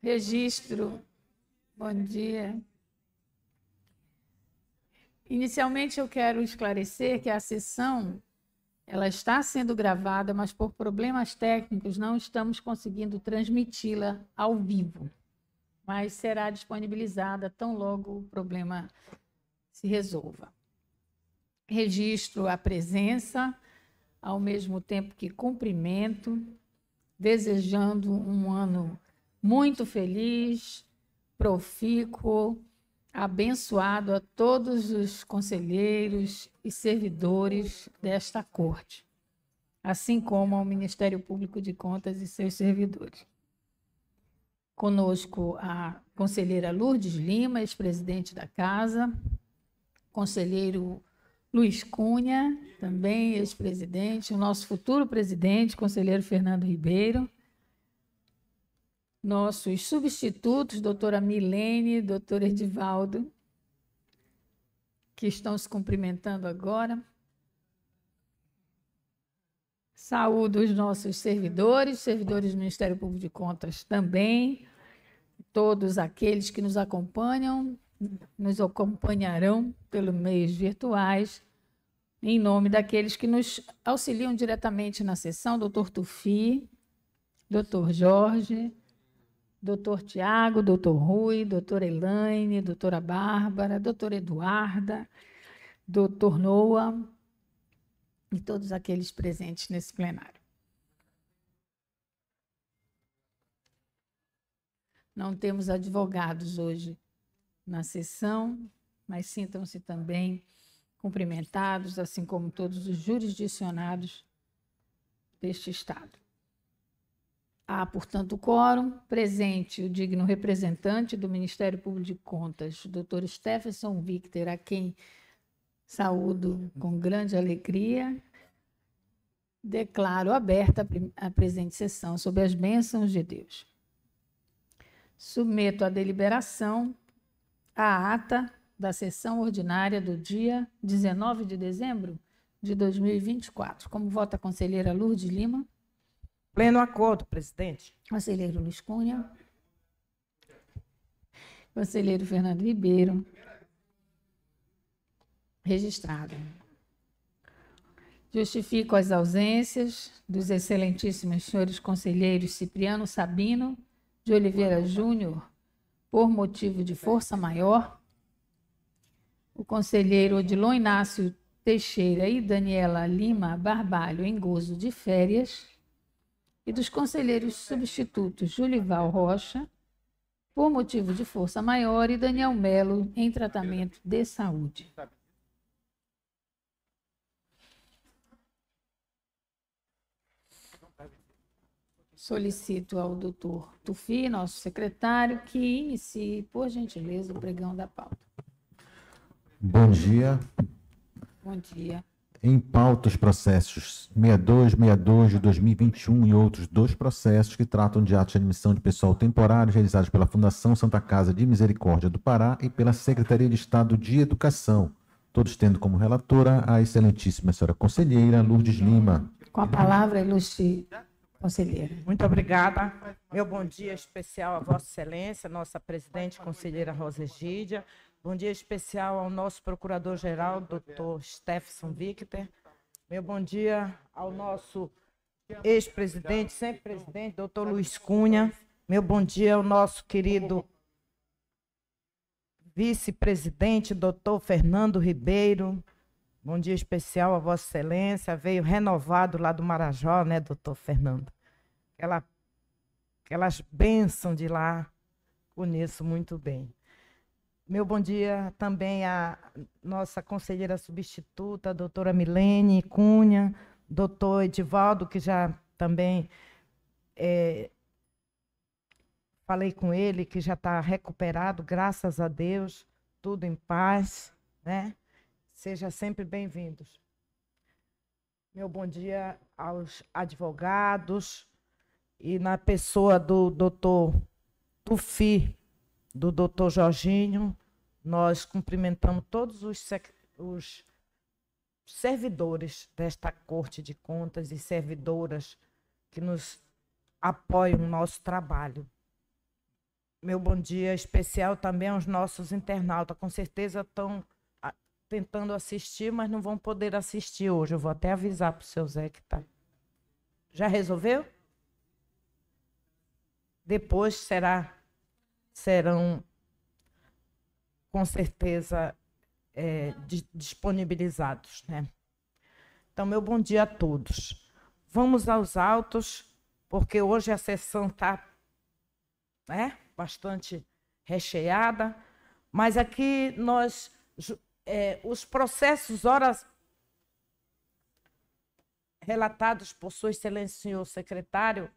Registro. Bom dia. Inicialmente, eu quero esclarecer que a sessão ela está sendo gravada, mas por problemas técnicos não estamos conseguindo transmiti-la ao vivo, mas será disponibilizada tão logo o problema se resolva. Registro a presença, ao mesmo tempo que cumprimento, desejando um ano muito feliz, profícuo, abençoado a todos os conselheiros e servidores desta corte, assim como ao Ministério Público de Contas e seus servidores. Conosco a conselheira Lourdes Lima, ex-presidente da Casa, conselheiro Luiz Cunha, também ex-presidente, o nosso futuro presidente, conselheiro Fernando Ribeiro, nossos substitutos, doutora Milene, doutor Edivaldo, que estão se cumprimentando agora. Saúdo os nossos servidores do Ministério Público de Contas também, todos aqueles que nos acompanham, nos acompanharão pelos meios virtuais, em nome daqueles que nos auxiliam diretamente na sessão, doutor Tufi, doutor Jorge, doutor Tiago, doutor Rui, doutora Elaine, doutora Bárbara, doutora Eduarda, doutor Noah e todos aqueles presentes nesse plenário. Não temos advogados hoje na sessão, mas sintam-se também cumprimentados, assim como todos os jurisdicionados deste Estado. Há, portanto, quórum presente o digno representante do Ministério Público de Contas, doutor Stephenson Victor, a quem saúdo com grande alegria. Declaro aberta a presente sessão sob as bênçãos de Deus. Submeto à deliberação a ata da sessão ordinária do dia 19 de dezembro de 2024. Como vota a conselheira Lourdes Lima? Pleno acordo, presidente. Conselheiro Luiz Cunha. Conselheiro Fernando Ribeiro. Registrado. Justifico as ausências dos excelentíssimos senhores conselheiros Cipriano Sabino de Oliveira Júnior, por motivo de força maior, o conselheiro Odilon Inácio Teixeira e Daniela Lima Barbalho em gozo de férias, e dos conselheiros substitutos Julival Rocha, por motivo de força maior, e Daniel Melo em tratamento de saúde. Solicito ao doutor Tufi, nosso secretário, que inicie, por gentileza, o pregão da pauta. Bom dia. Bom dia. Em pauta, os processos 62 de 2021 e outros dois processos que tratam de atos de admissão de pessoal temporário realizados pela Fundação Santa Casa de Misericórdia do Pará e pela Secretaria de Estado de Educação, todos tendo como relatora a excelentíssima senhora conselheira Lourdes Lima. Com a palavra, ilustre conselheira. Muito obrigada. Meu bom dia especial a Vossa Excelência, nossa presidente, conselheira Rosa Egídia. Bom dia especial ao nosso procurador-geral, doutor Stephenson Victor. Meu bom dia ao nosso ex-presidente, sempre presidente, doutor Luiz Cunha. Meu bom dia ao nosso querido vice-presidente, doutor Fernando Ribeiro. Bom dia especial a Vossa Excelência. Veio renovado lá do Marajó, né, doutor Fernando? Aquelas bênçãos de lá, conheço muito bem. Meu bom dia também à nossa conselheira substituta, a doutora Milene Cunha, doutor Edivaldo, que já também falei com ele, que já está recuperado, graças a Deus, tudo em paz, né? Sejam sempre bem-vindos. Meu bom dia aos advogados e na pessoa do doutor Tufi, do doutor Jorginho, nós cumprimentamos todos os servidores desta Corte de Contas e servidoras que nos apoiam no nosso trabalho. meu bom dia especial também aos nossos internautas. Com certeza estão tentando assistir, mas não vão poder assistir hoje. Eu vou até avisar para o seu Zé que está. Já resolveu? Depois serão, com certeza, disponibilizados, né? Então, meu bom dia a todos. Vamos aos autos, porque hoje a sessão está bastante recheada, mas aqui os processos, horas relatados por Sua Excelência, senhor secretário,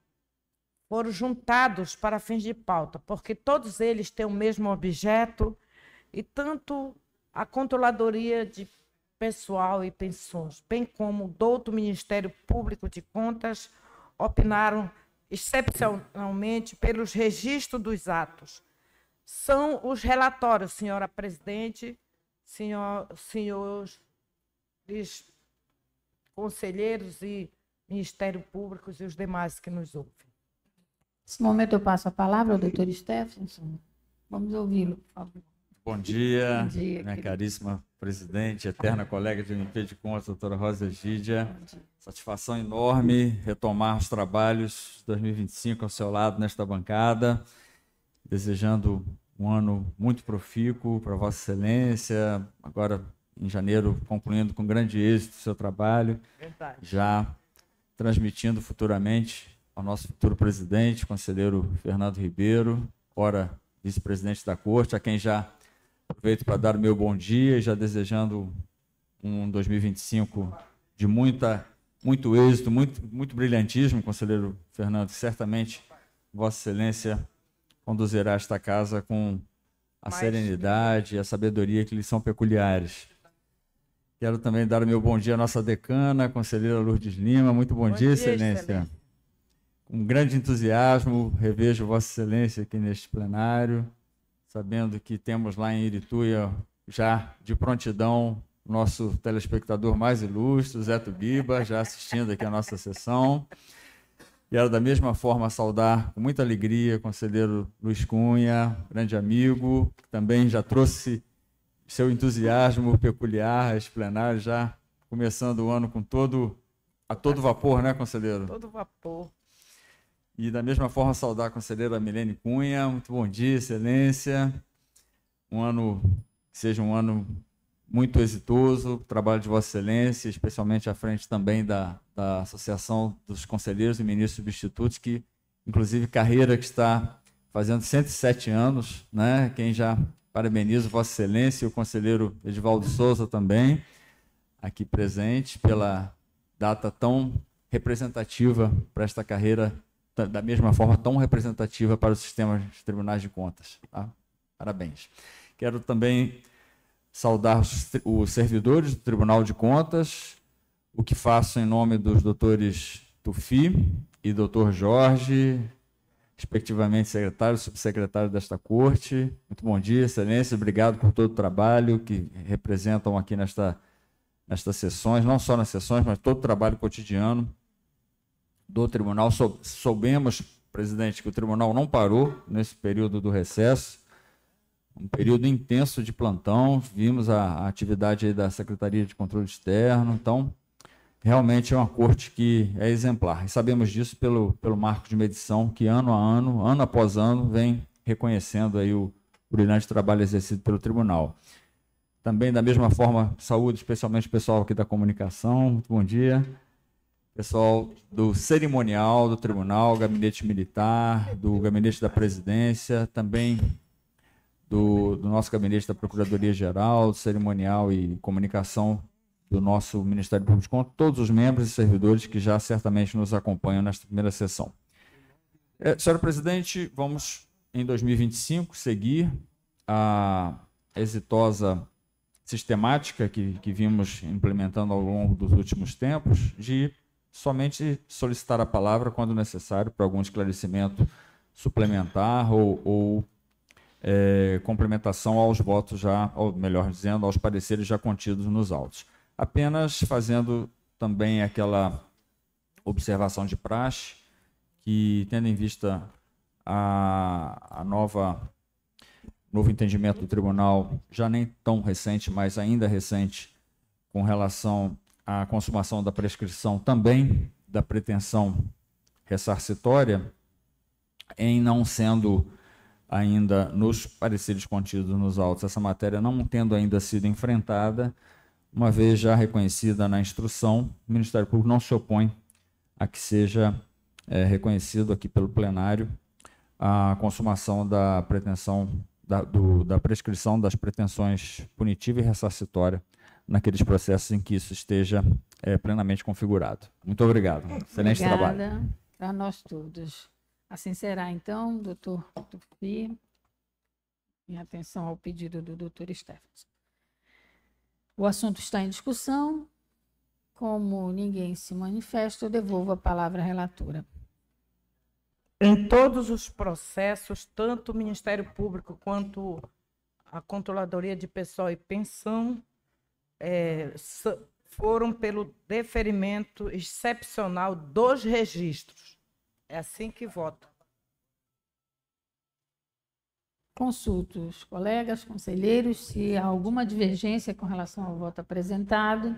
foram juntados para fins de pauta, porque todos eles têm o mesmo objeto e tanto a Controladoria de Pessoal e Pensões, bem como o douto Ministério Público de Contas, opinaram excepcionalmente pelos registros dos atos. São os relatórios, senhora presidente, senhores conselheiros e Ministério Público e os demais que nos ouvem. Nesse momento eu passo a palavra ao doutor Stephenson. Vamos ouvi-lo, por favor. Bom dia, Bom dia, minha querido. caríssima presidente, eterna colega de MP de Contas, doutora Rosa Egídia. Satisfação enorme retomar os trabalhos de 2025 ao seu lado nesta bancada, desejando um ano muito profícuo para Vossa Excelência, agora em janeiro concluindo com grande êxito o seu trabalho, Verdade. já transmitindo futuramente ao nosso futuro presidente, conselheiro Fernando Ribeiro, ora vice-presidente da Corte, a quem já aproveito para dar o meu bom dia e já desejando um 2025 de muito êxito, muito brilhantismo, conselheiro Fernando, certamente Vossa Excelência conduzirá esta casa com a serenidade e a sabedoria que lhe são peculiares. Quero também dar o meu bom dia à nossa decana, a conselheira Lourdes Lima. Muito bom dia, Excelência. Com grande entusiasmo, revejo Vossa Excelência aqui neste plenário, sabendo que temos lá em Irituia, já de prontidão, o nosso telespectador mais ilustre, Zé Tubiba, já assistindo aqui a nossa sessão. Quero, da mesma forma, saudar com muita alegria o conselheiro Luiz Cunha, grande amigo, que também já trouxe seu entusiasmo peculiar a este plenário, já começando o ano com todo vapor, né, conselheiro? Todo vapor. E, da mesma forma, saudar a conselheira Milene Cunha. Muito bom dia, Excelência. Que seja um ano muito exitoso, o trabalho de Vossa Excelência, especialmente à frente também da Associação dos Conselheiros e Ministros Substitutos, que, inclusive, carreira que está fazendo 107 anos, né? Quem já parabenizo Vossa Excelência e o conselheiro Edivaldo Souza também, aqui presente, pela data tão representativa para esta carreira, da mesma forma tão representativa para o sistema de tribunais de contas. Tá? Parabéns. Quero também saudar os servidores do Tribunal de Contas, o que faço em nome dos doutores Tufi e doutor Jorge, respectivamente secretário e subsecretário desta corte. Muito bom dia, Excelência. Obrigado por todo o trabalho que representam aqui nestas sessões, não só nas sessões, mas todo o trabalho cotidiano do tribunal. Soubemos, presidente, que o tribunal não parou nesse período do recesso, um período intenso de plantão, vimos a atividade aí da Secretaria de Controle Externo, então realmente é uma corte que é exemplar. E sabemos disso pelo marco de medição que ano após ano, vem reconhecendo aí o brilhante trabalho exercido pelo tribunal. Também, da mesma forma, saúde especialmente o pessoal aqui da comunicação. Muito bom dia. Pessoal do cerimonial do tribunal, gabinete militar, do gabinete da presidência, também do nosso gabinete da Procuradoria-Geral, do cerimonial e comunicação do nosso Ministério Público de Contas, todos os membros e servidores que já certamente nos acompanham nesta primeira sessão. Senhora presidente, vamos, em 2025, seguir a exitosa sistemática que vimos implementando ao longo dos últimos tempos, de somente solicitar a palavra quando necessário para algum esclarecimento suplementar ou complementação aos votos já, ou melhor dizendo, aos pareceres já contidos nos autos. Apenas fazendo também aquela observação de praxe que, tendo em vista novo entendimento do tribunal, já nem tão recente, mas ainda recente, com relação à consumação da prescrição também da pretensão ressarcitória, em não sendo ainda nos pareceres contidos nos autos, essa matéria não tendo ainda sido enfrentada, uma vez já reconhecida na instrução, o Ministério Público não se opõe a que seja reconhecido aqui pelo plenário a consumação da pretensão, da prescrição das pretensões punitiva e ressarcitória naqueles processos em que isso esteja plenamente configurado. Muito obrigado. Excelente trabalho. Obrigada para nós todos. Assim será, então, doutor Tufi, em atenção ao pedido do doutor Stephens. O assunto está em discussão. Como ninguém se manifesta, eu devolvo a palavra à relatora. Em todos os processos, tanto o Ministério Público quanto a Controladoria de Pessoal e Pensão foram pelo deferimento excepcional dos registros. É assim que voto. Consulto os colegas, conselheiros, se há alguma divergência com relação ao voto apresentado.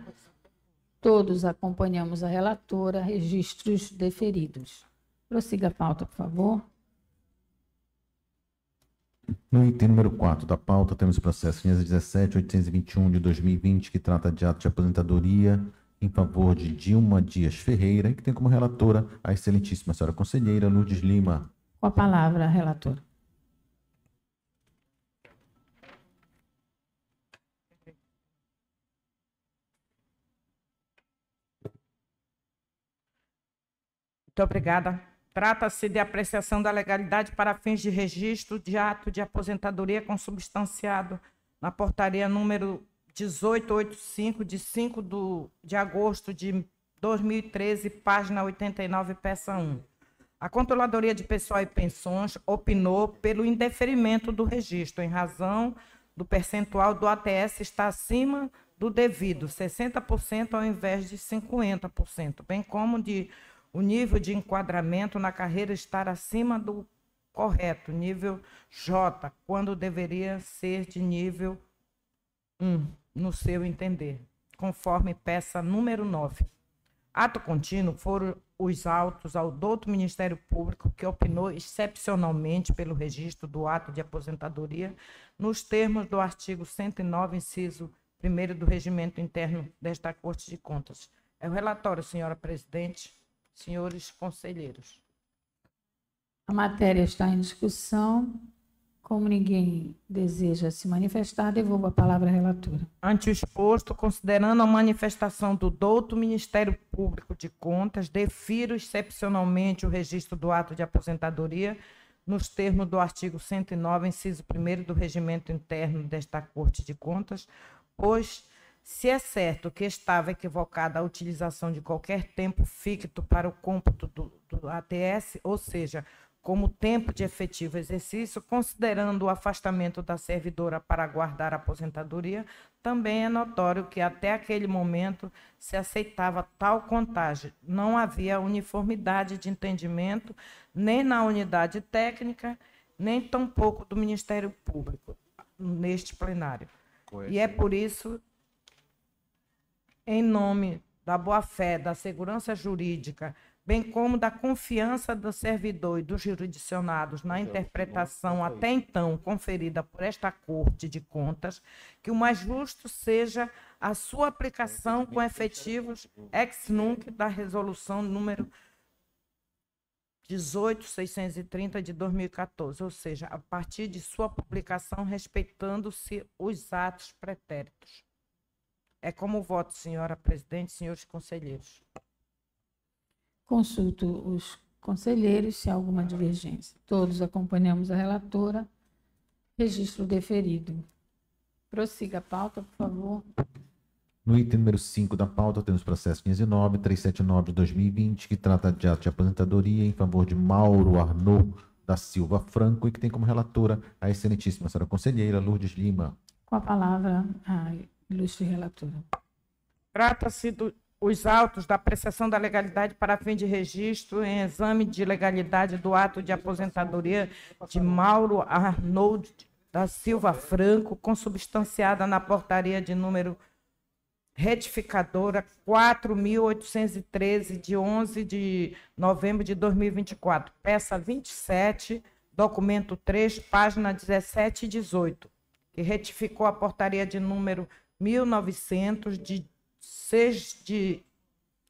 Todos acompanhamos a relatora, registros deferidos. Prossiga a pauta, por favor. No item número 4 da pauta, temos o processo 517.821 de 2020, que trata de ato de aposentadoria em favor de Dilma Dias Ferreira, e que tem como relatora a excelentíssima senhora conselheira Lourdes Lima. Com a palavra, relatora. Muito obrigada. Trata-se de apreciação da legalidade para fins de registro de ato de aposentadoria consubstanciado na portaria número 1885, de 5 de agosto de 2013, página 89, peça 1. A Controladoria de Pessoal e Pensões opinou pelo indeferimento do registro, em razão do percentual do ATS estar acima do devido, 60% ao invés de 50%, bem como de o nível de enquadramento na carreira estar acima do correto, nível J, quando deveria ser de nível 1, no seu entender, conforme peça número 9. Ato contínuo foram os autos ao douto Ministério Público, que opinou excepcionalmente pelo registro do ato de aposentadoria, nos termos do artigo 109, inciso 1º do Regimento Interno desta Corte de Contas. É o relatório, senhora presidente, senhores conselheiros. A matéria está em discussão. Como ninguém deseja se manifestar, devolvo a palavra à relatora. Ante o exposto, considerando a manifestação do douto Ministério Público de Contas, defiro excepcionalmente o registro do ato de aposentadoria nos termos do artigo 109, inciso 1º do Regimento Interno desta Corte de Contas, pois, se é certo que estava equivocada a utilização de qualquer tempo ficto para o cômputo do ATS, ou seja, como tempo de efetivo exercício, considerando o afastamento da servidora para aguardar a aposentadoria, também é notório que até aquele momento se aceitava tal contagem. Não havia uniformidade de entendimento, nem na unidade técnica, nem tampouco do Ministério Público, neste plenário. E é por isso, em nome da boa-fé, da segurança jurídica, bem como da confiança do servidor e dos jurisdicionados na interpretação até então conferida por esta Corte de Contas, que o mais justo seja a sua aplicação com efetivos ex nunc da resolução número 18.630 de 2014, ou seja, a partir de sua publicação, respeitando-se os atos pretéritos. É como voto, senhora presidente, senhores conselheiros. Consulto os conselheiros se há alguma divergência. Todos acompanhamos a relatora. Registro deferido. Prossiga a pauta, por favor. No item número 5 da pauta, temos o processo 509.379 de 2020, que trata de ato de aposentadoria em favor de Mauro Arnaud da Silva Franco, e que tem como relatora a excelentíssima senhora conselheira Lourdes Lima. Com a palavra, a ilustre relatora. Trata-se os autos da apreciação da legalidade para fim de registro em exame de legalidade do ato de aposentadoria de Mauro Arnold da Silva Franco, consubstanciada na portaria de número retificadora 4.813, de 11 de novembro de 2024, peça 27, documento 3, página 17 e 18, que retificou a portaria de número 1900, de 6 de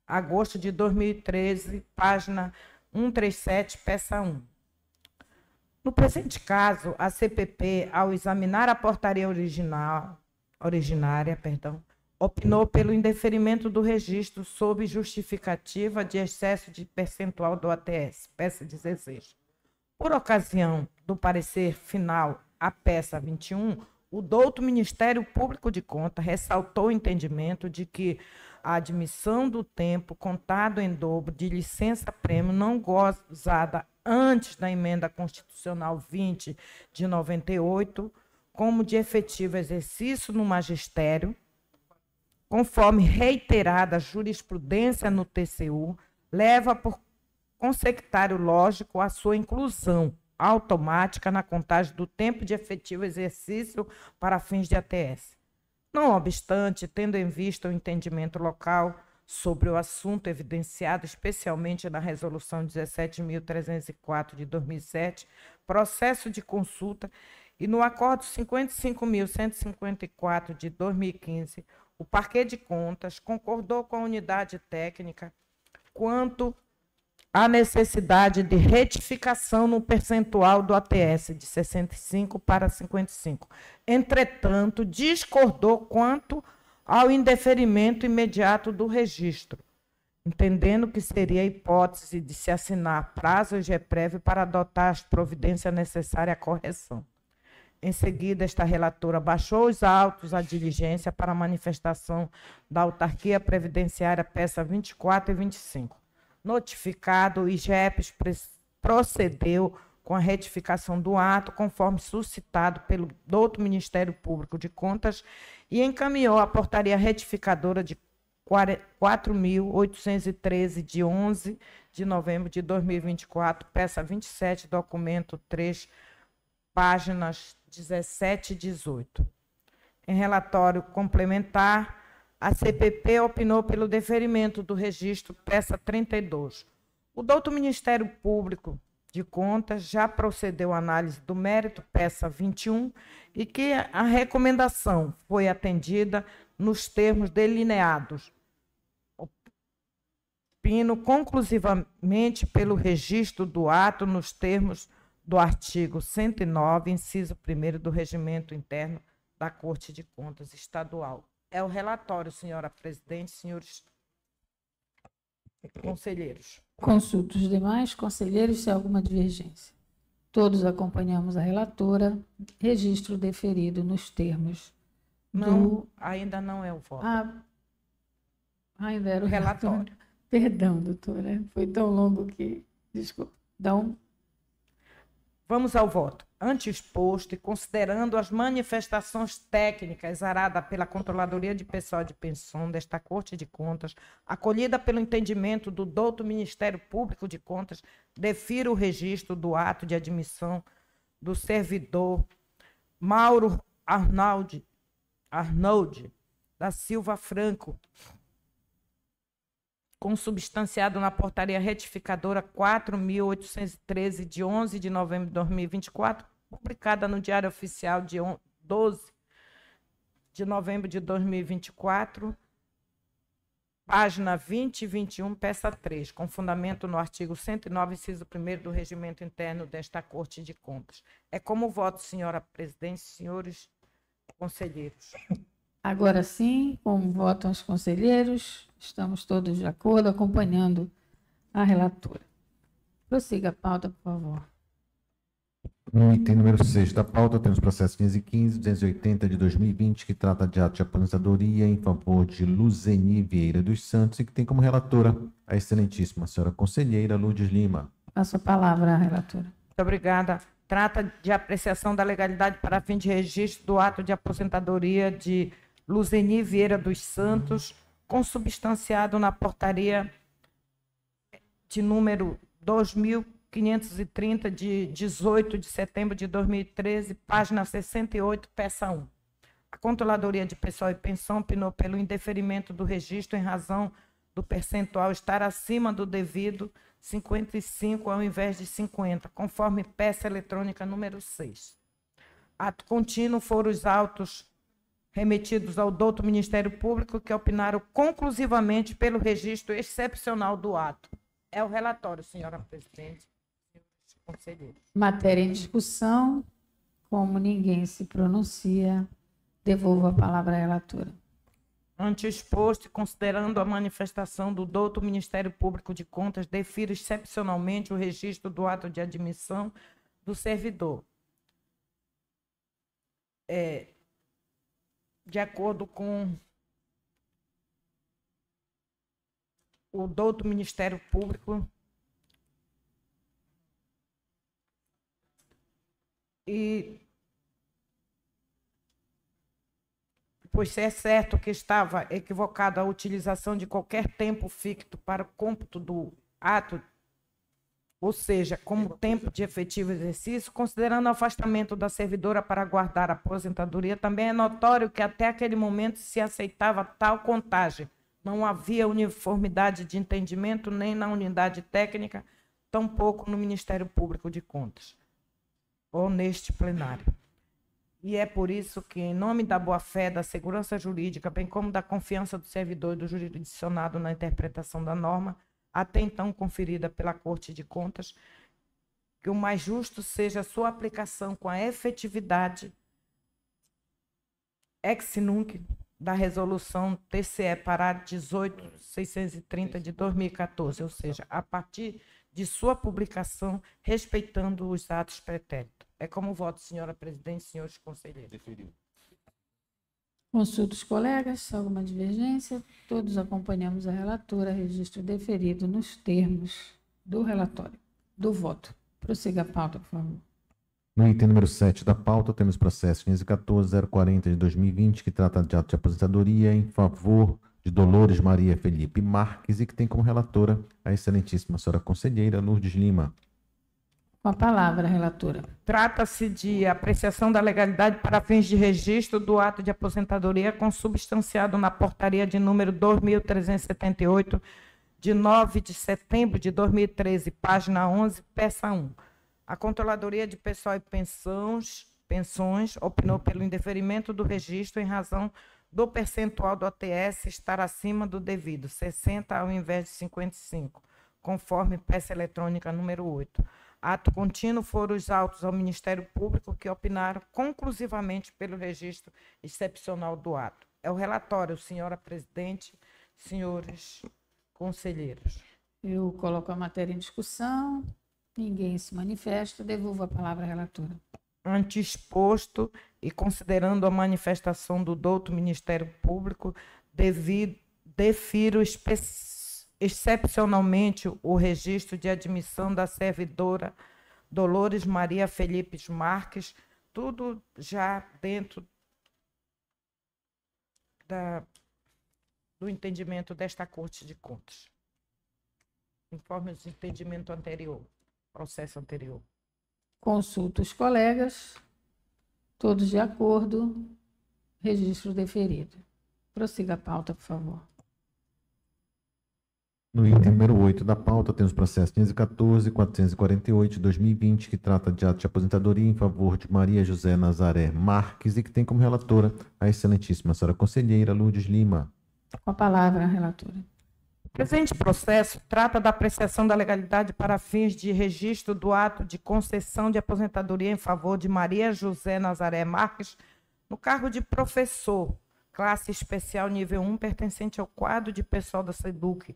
agosto de 2013, página 137, peça 1. No presente caso, a CPP, ao examinar a portaria originária, opinou pelo indeferimento do registro sob justificativa de excesso de percentual do ATS, peça 16. Por ocasião do parecer final à peça 21, o douto Ministério Público de Contas ressaltou o entendimento de que a admissão do tempo contado em dobro de licença-prêmio não gozada antes da emenda constitucional 20 de 98, como de efetivo exercício no magistério, conforme reiterada jurisprudência no TCU, leva por consectário lógico a sua inclusão automática na contagem do tempo de efetivo exercício para fins de ATS. Não obstante, tendo em vista o entendimento local sobre o assunto evidenciado especialmente na Resolução 17.304 de 2007, processo de consulta, e no Acordo 55.154 de 2015, o Parquê de Contas concordou com a unidade técnica quanto à necessidade de retificação no percentual do ATS de 65 para 55. Entretanto, discordou quanto ao indeferimento imediato do registro, entendendo que seria a hipótese de se assinar prazo prévio para adotar as providências necessárias à correção. Em seguida, esta relatora baixou os autos à diligência para a manifestação da autarquia previdenciária, peça 24 e 25. Notificado, o IGEPES procedeu com a retificação do ato, conforme suscitado pelo douto Ministério Público de Contas, e encaminhou a portaria retificadora de 4.813, de 11 de novembro de 2024, peça 27, documento 3, páginas 17 e 18. Em relatório complementar, a CPP opinou pelo deferimento do registro, peça 32. O douto Ministério Público de Contas já procedeu à análise do mérito, peça 21, e que a recomendação foi atendida nos termos delineados. Opino conclusivamente pelo registro do ato nos termos do artigo 109, inciso 1º do Regimento Interno da Corte de Contas Estadual. É o relatório, senhora presidente, senhores conselheiros. Consulto os demais conselheiros se há alguma divergência. Todos acompanhamos a relatora. Registro deferido nos termos Não, ainda não é o voto. Ainda era o relatório. Perdão, doutora. Foi tão longo que... Desculpa. Então, vamos ao voto. Ante exposto e considerando as manifestações técnicas aradas pela Controladoria de Pessoal de Pensão desta Corte de Contas, acolhida pelo entendimento do douto Ministério Público de Contas, defiro o registro do ato de admissão do servidor Mauro Arnold da Silva Franco, consubstanciado na portaria retificadora 4.813, de 11 de novembro de 2024, publicada no Diário Oficial de 12 de novembro de 2024, página 20 e 21, peça 3, com fundamento no artigo 109, inciso 1º do Regimento Interno desta Corte de Contas. É como voto, senhora presidente, senhores conselheiros. agora sim, como votam os conselheiros, estamos todos de acordo, acompanhando a relatora. Prossiga a pauta, por favor. No item número 6 da pauta, temos processo 515, 280 de 2020, que trata de ato de aposentadoria em favor de Luzeni Vieira dos Santos, e que tem como relatora a excelentíssima senhora conselheira Lourdes Lima. Passo a palavra à relatora. Muito obrigada. Trata de apreciação da legalidade para fim de registro do ato de aposentadoria de Luzeni Vieira dos Santos, consubstanciado na portaria de número 2.530, de 18 de setembro de 2013, página 68, peça 1. A Controladoria de Pessoal e Pensão opinou pelo indeferimento do registro em razão do percentual estar acima do devido, 55 ao invés de 50, conforme peça eletrônica número 6. Ato contínuo foram os autos remetidos ao douto Ministério Público, que opinaram conclusivamente pelo registro excepcional do ato. É o relatório, senhora presidente. Conselheiro. Matéria em discussão. Como ninguém se pronuncia, devolvo a palavra à relatora. Ante o exposto e considerando a manifestação do douto Ministério Público de Contas, defiro excepcionalmente o registro do ato de admissão do servidor. De acordo com o douto Ministério Público, pois é certo que estava equivocada a utilização de qualquer tempo ficto para o cômputo do ato, ou seja, como tempo de efetivo exercício, considerando o afastamento da servidora para aguardar a aposentadoria, também é notório que até aquele momento se aceitava tal contagem. Não havia uniformidade de entendimento nem na unidade técnica, tampouco no Ministério Público de Contas, ou neste plenário. E é por isso que, em nome da boa-fé, da segurança jurídica, bem como da confiança do servidor e do jurisdicionado na interpretação da norma, até então conferida pela Corte de Contas, que o mais justo seja a sua aplicação com a efetividade ex nunc da resolução TCE Pará 18.630 de 2014, ou seja, a partir de sua publicação, respeitando os atos pretéritos. É como voto, senhora presidente, senhores conselheiros. Deferiu. Consulto os colegas, alguma divergência? Todos acompanhamos a relatora, registro deferido nos termos do relatório, do voto. Prossiga a pauta, por favor. No item número 7 da pauta, temos processo 1514-040 de 2020, que trata de ato de aposentadoria em favor de Dolores Maria Felipe Marques e que tem como relatora a excelentíssima senhora conselheira Lourdes Lima. Com a palavra, relatora. Trata-se de apreciação da legalidade para fins de registro do ato de aposentadoria consubstanciado na portaria de número 2.378, de 9 de setembro de 2013, página 11, peça 1. A Controladoria de Pessoal e Pensões opinou pelo indeferimento do registro em razão do percentual do ATS estar acima do devido, 60 ao invés de 55, conforme peça eletrônica número 8. Ato contínuo foram os autos ao Ministério Público, que opinaram conclusivamente pelo registro excepcional do ato. É o relatório, senhora presidente, senhores conselheiros. Eu coloco a matéria em discussão. Ninguém se manifesta. Devolvo a palavra à relatora. Ante exposto e considerando a manifestação do douto Ministério Público, defiro excepcionalmente o registro de admissão da servidora Dolores Maria Felipe Marques, tudo já dentro do entendimento desta Corte de Contas, conforme o entendimento anterior, processo anterior. Consulto os colegas. Todos de acordo. Registro deferido. Prossiga a pauta, por favor. No item número 8 da pauta, temos processo 1514-448 de 2020, que trata de ato de aposentadoria em favor de Maria José Nazaré Marques e que tem como relatora a excelentíssima senhora conselheira Lourdes Lima. Com a palavra, relatora. O presente processo trata da apreciação da legalidade para fins de registro do ato de concessão de aposentadoria em favor de Maria José Nazaré Marques no cargo de professor, classe especial nível 1, pertencente ao quadro de pessoal da SEDUC,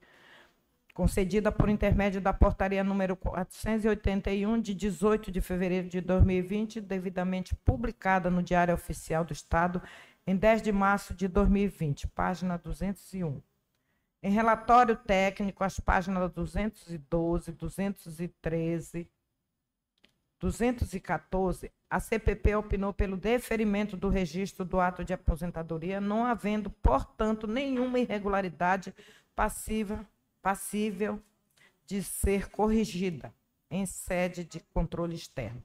concedida por intermédio da portaria número 481, de 18 de fevereiro de 2020, devidamente publicada no Diário Oficial do Estado, em 10 de março de 2020, página 201. Em relatório técnico, as páginas 212, 213, 214, a CPP opinou pelo deferimento do registro do ato de aposentadoria, não havendo, portanto, nenhuma irregularidade passível de ser corrigida em sede de controle externo.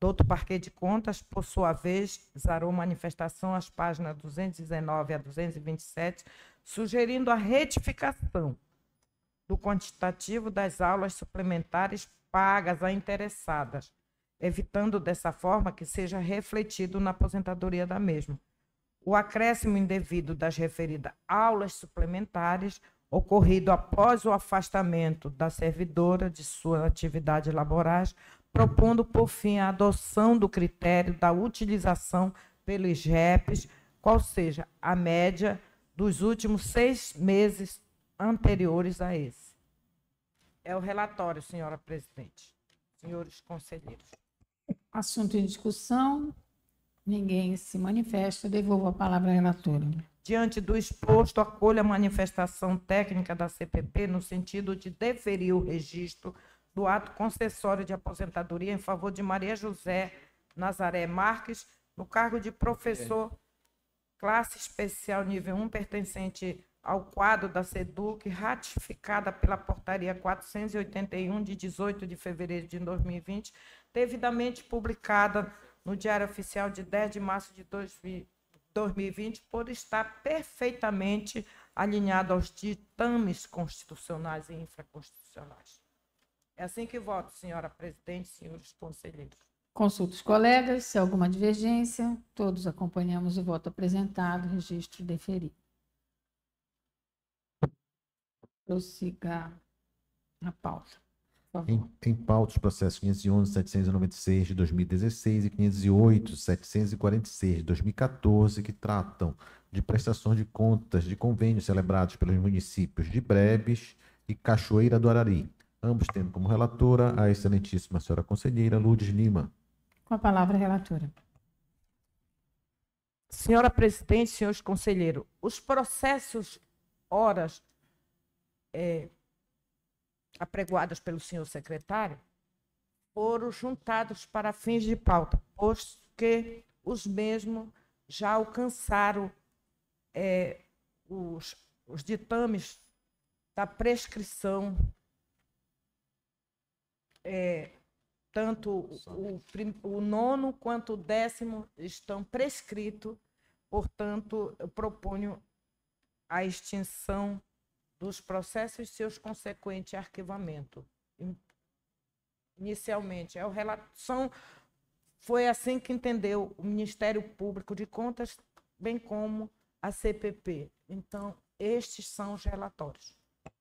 Doutor Parquet de Contas, por sua vez, zarou manifestação às páginas 219 a 227, sugerindo a retificação do quantitativo das aulas suplementares pagas a interessadas, evitando dessa forma que seja refletido na aposentadoria da mesma. O acréscimo indevido das referidas aulas suplementares, ocorrido após o afastamento da servidora de suas atividades laborais, propondo, por fim, a adoção do critério da utilização pelos REPs, qual seja a média dos últimos 6 meses anteriores a esse. É o relatório, senhora presidente. Senhores conselheiros. Assunto em discussão. Ninguém se manifesta. Devolvo a palavra à relatora. Diante do exposto, acolho a manifestação técnica da CPP no sentido de deferir o registro do ato concessório de aposentadoria em favor de Maria José Nazaré Marques, no cargo de professor classe especial nível 1, pertencente ao quadro da SEDUC, ratificada pela portaria 481, de 18 de fevereiro de 2020, devidamente publicada no Diário Oficial de 10 de março de 2020, por estar perfeitamente alinhado aos ditames constitucionais e infraconstitucionais. É assim que voto, senhora presidente, senhores conselheiros. Consulta os colegas, se há alguma divergência. Todos acompanhamos o voto apresentado, registro deferido. Prossiga a pauta. Em pauta, os processos 511.796 de 2016 e 508.746 de 2014, que tratam de prestações de contas de convênios celebrados pelos municípios de Brebes e Cachoeira do Arari, ambos tendo como relatora a excelentíssima senhora conselheira Lourdes Lima. Com a palavra, relatora. Senhora presidente, senhores conselheiros, os processos horas apregoadas pelo senhor secretário foram juntados para fins de pauta, posto que os mesmos já alcançaram os ditames da prescrição, tanto o 9º quanto o 10º estão prescritos, portanto, eu proponho a extinção dos processos e seus consequentes arquivamento. Inicialmente, foi assim que entendeu o Ministério Público de Contas, bem como a CPP. Então, estes são os relatórios.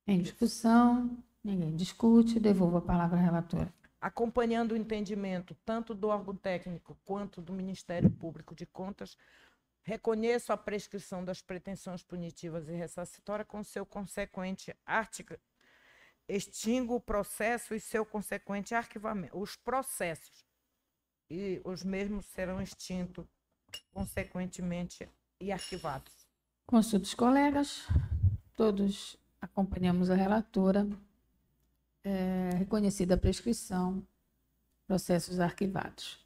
Em discussão, ninguém discute. Devolvo a palavra à relatora. Acompanhando o entendimento tanto do órgão técnico quanto do Ministério Público de Contas, reconheço a prescrição das pretensões punitivas e ressarcitórias com seu consequente extingo o processo e seu consequente arquivamento. Os processos e os mesmos serão extintos consequentemente e arquivados. Consulta os colegas. Todos acompanhamos a relatora. Reconhecida a prescrição, processos arquivados.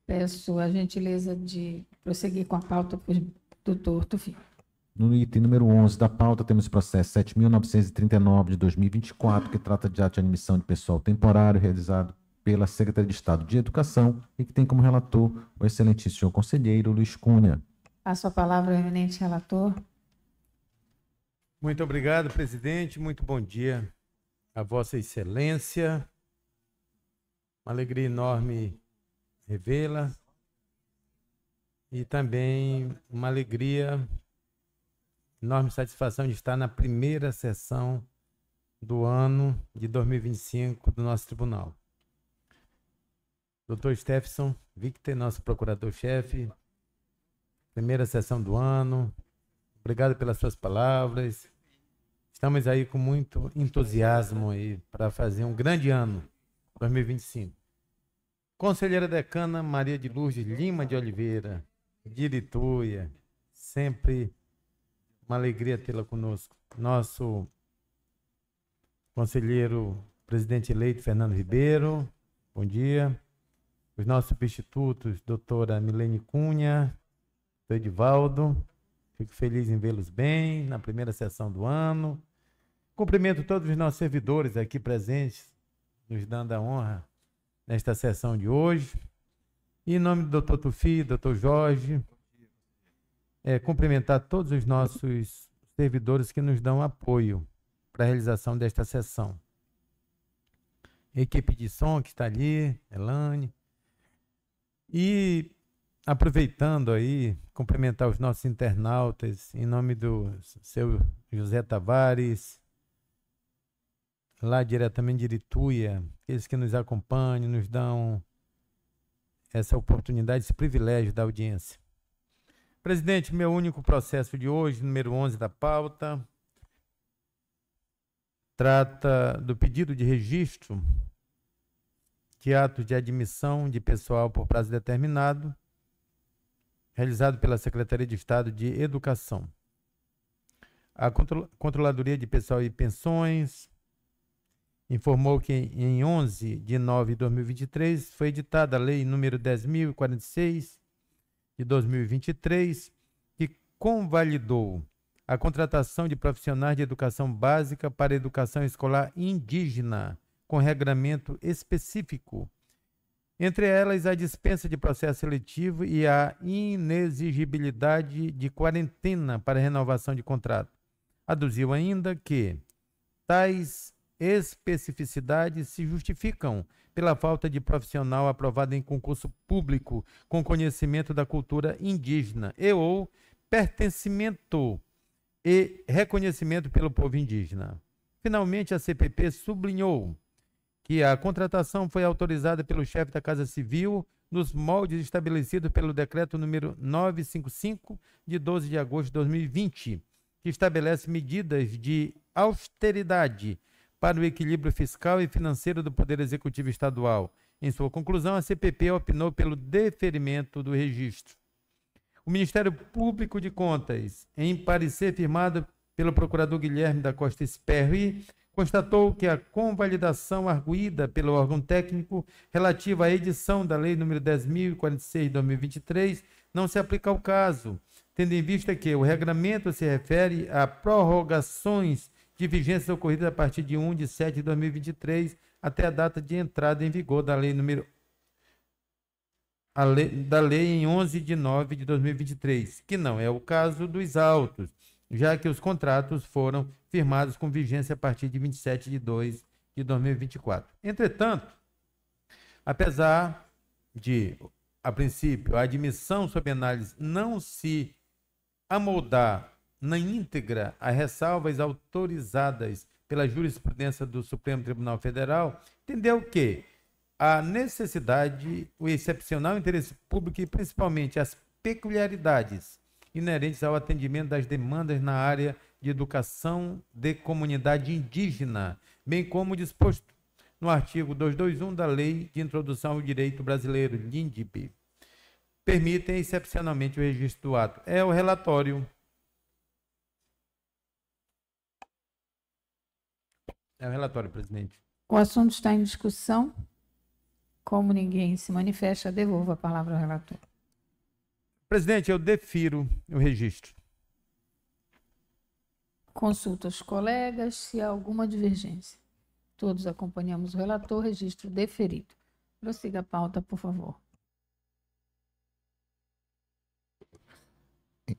Peço a gentileza de prosseguir com a pauta por doutor Tufim. No item número 11 da pauta, temos o processo 7.939 de 2024, que trata de ato de admissão de pessoal temporário realizado pela Secretaria de Estado de Educação e que tem como relator o excelentíssimo senhor conselheiro Luiz Cunha. Passo a palavra ao eminente relator. Muito obrigado, presidente. Muito bom dia a Vossa Excelência. Uma alegria enorme revê-la e também uma alegria, enorme satisfação de estar na primeira sessão do ano de 2025 do nosso tribunal. Dr. Stefson Victor, nosso procurador-chefe, primeira sessão do ano, obrigado pelas suas palavras. Estamos aí com muito entusiasmo aí para fazer um grande ano, 2025. Conselheira decana Maria de Lourdes Lima de Oliveira, de Irituia, sempre uma alegria tê-la conosco. Nosso conselheiro presidente eleito Fernando Ribeiro, bom dia. Os nossos substitutos, doutora Milene Cunha, doutor Edivaldo, fico feliz em vê-los bem na primeira sessão do ano. Cumprimento todos os nossos servidores aqui presentes, nos dando a honra nesta sessão de hoje. E em nome do doutor Tufi, doutor Jorge, cumprimentar todos os nossos servidores que nos dão apoio para a realização desta sessão. Equipe de som que está ali, Elane. E aproveitando aí, cumprimentar os nossos internautas, em nome do seu José Tavares, lá diretamente de Irituia, aqueles que nos acompanham, nos dão essa oportunidade, esse privilégio da audiência. Presidente, meu único processo de hoje, número 11 da pauta, trata do pedido de registro de atos de admissão de pessoal por prazo determinado, realizado pela Secretaria de Estado de Educação. A Controladoria de Pessoal e Pensões informou que em 11 de nove de 2023 foi editada a Lei número 10.046 de 2023, que convalidou a contratação de profissionais de educação básica para educação escolar indígena, com regramento específico. Entre elas, a dispensa de processo seletivo e a inexigibilidade de quarentena para renovação de contrato. Aduziu ainda que tais especificidades se justificam pela falta de profissional aprovado em concurso público com conhecimento da cultura indígena ou pertencimento e reconhecimento pelo povo indígena. Finalmente, a CPP sublinhou que a contratação foi autorizada pelo chefe da Casa Civil nos moldes estabelecidos pelo Decreto número 955, de 12 de agosto de 2020, que estabelece medidas de austeridade para o equilíbrio fiscal e financeiro do Poder Executivo Estadual. Em sua conclusão, a CPP optou pelo deferimento do registro. O Ministério Público de Contas, em parecer firmado pelo procurador Guilherme da Costa Sperry, constatou que a convalidação arguída pelo órgão técnico relativa à edição da Lei nº 10.046 de 2023 não se aplica ao caso, tendo em vista que o regramento se refere a prorrogações de vigência ocorridas a partir de 1 de 7 de 2023 até a data de entrada em vigor da Lei em 11 de 9 de 2023, que não é o caso dos autos, já que os contratos foram firmados com vigência a partir de 27 de 2 de 2024. Entretanto, apesar de, a princípio, a admissão sob análise não se amoldar na íntegra a ressalvas autorizadas pela jurisprudência do Supremo Tribunal Federal, entendeu que a necessidade, o excepcional interesse público e principalmente as peculiaridades inerentes ao atendimento das demandas na área de educação de comunidade indígena, bem como disposto no artigo 221 da Lei de Introdução ao Direito Brasileiro, LINDB, permitem excepcionalmente o registro do ato. É o relatório. É o relatório, presidente. O assunto está em discussão. Como ninguém se manifesta, devolvo a palavra ao relator. Presidente, eu defiro o registro. Consulto aos colegas se há alguma divergência. Todos acompanhamos o relator, registro deferido. Prossiga a pauta, por favor.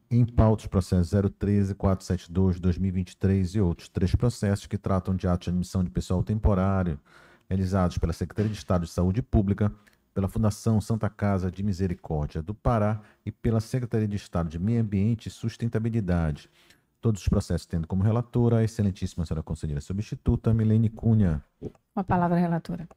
Em pauta, os processos 013, 472, 2023 e outros 3 processos que tratam de atos de admissão de pessoal temporário realizados pela Secretaria de Estado de Saúde Pública, pela Fundação Santa Casa de Misericórdia do Pará e pela Secretaria de Estado de Meio Ambiente e Sustentabilidade. Todos os processos tendo como relatora a excelentíssima senhora conselheira substituta, Milene Cunha. Com a palavra, relatora.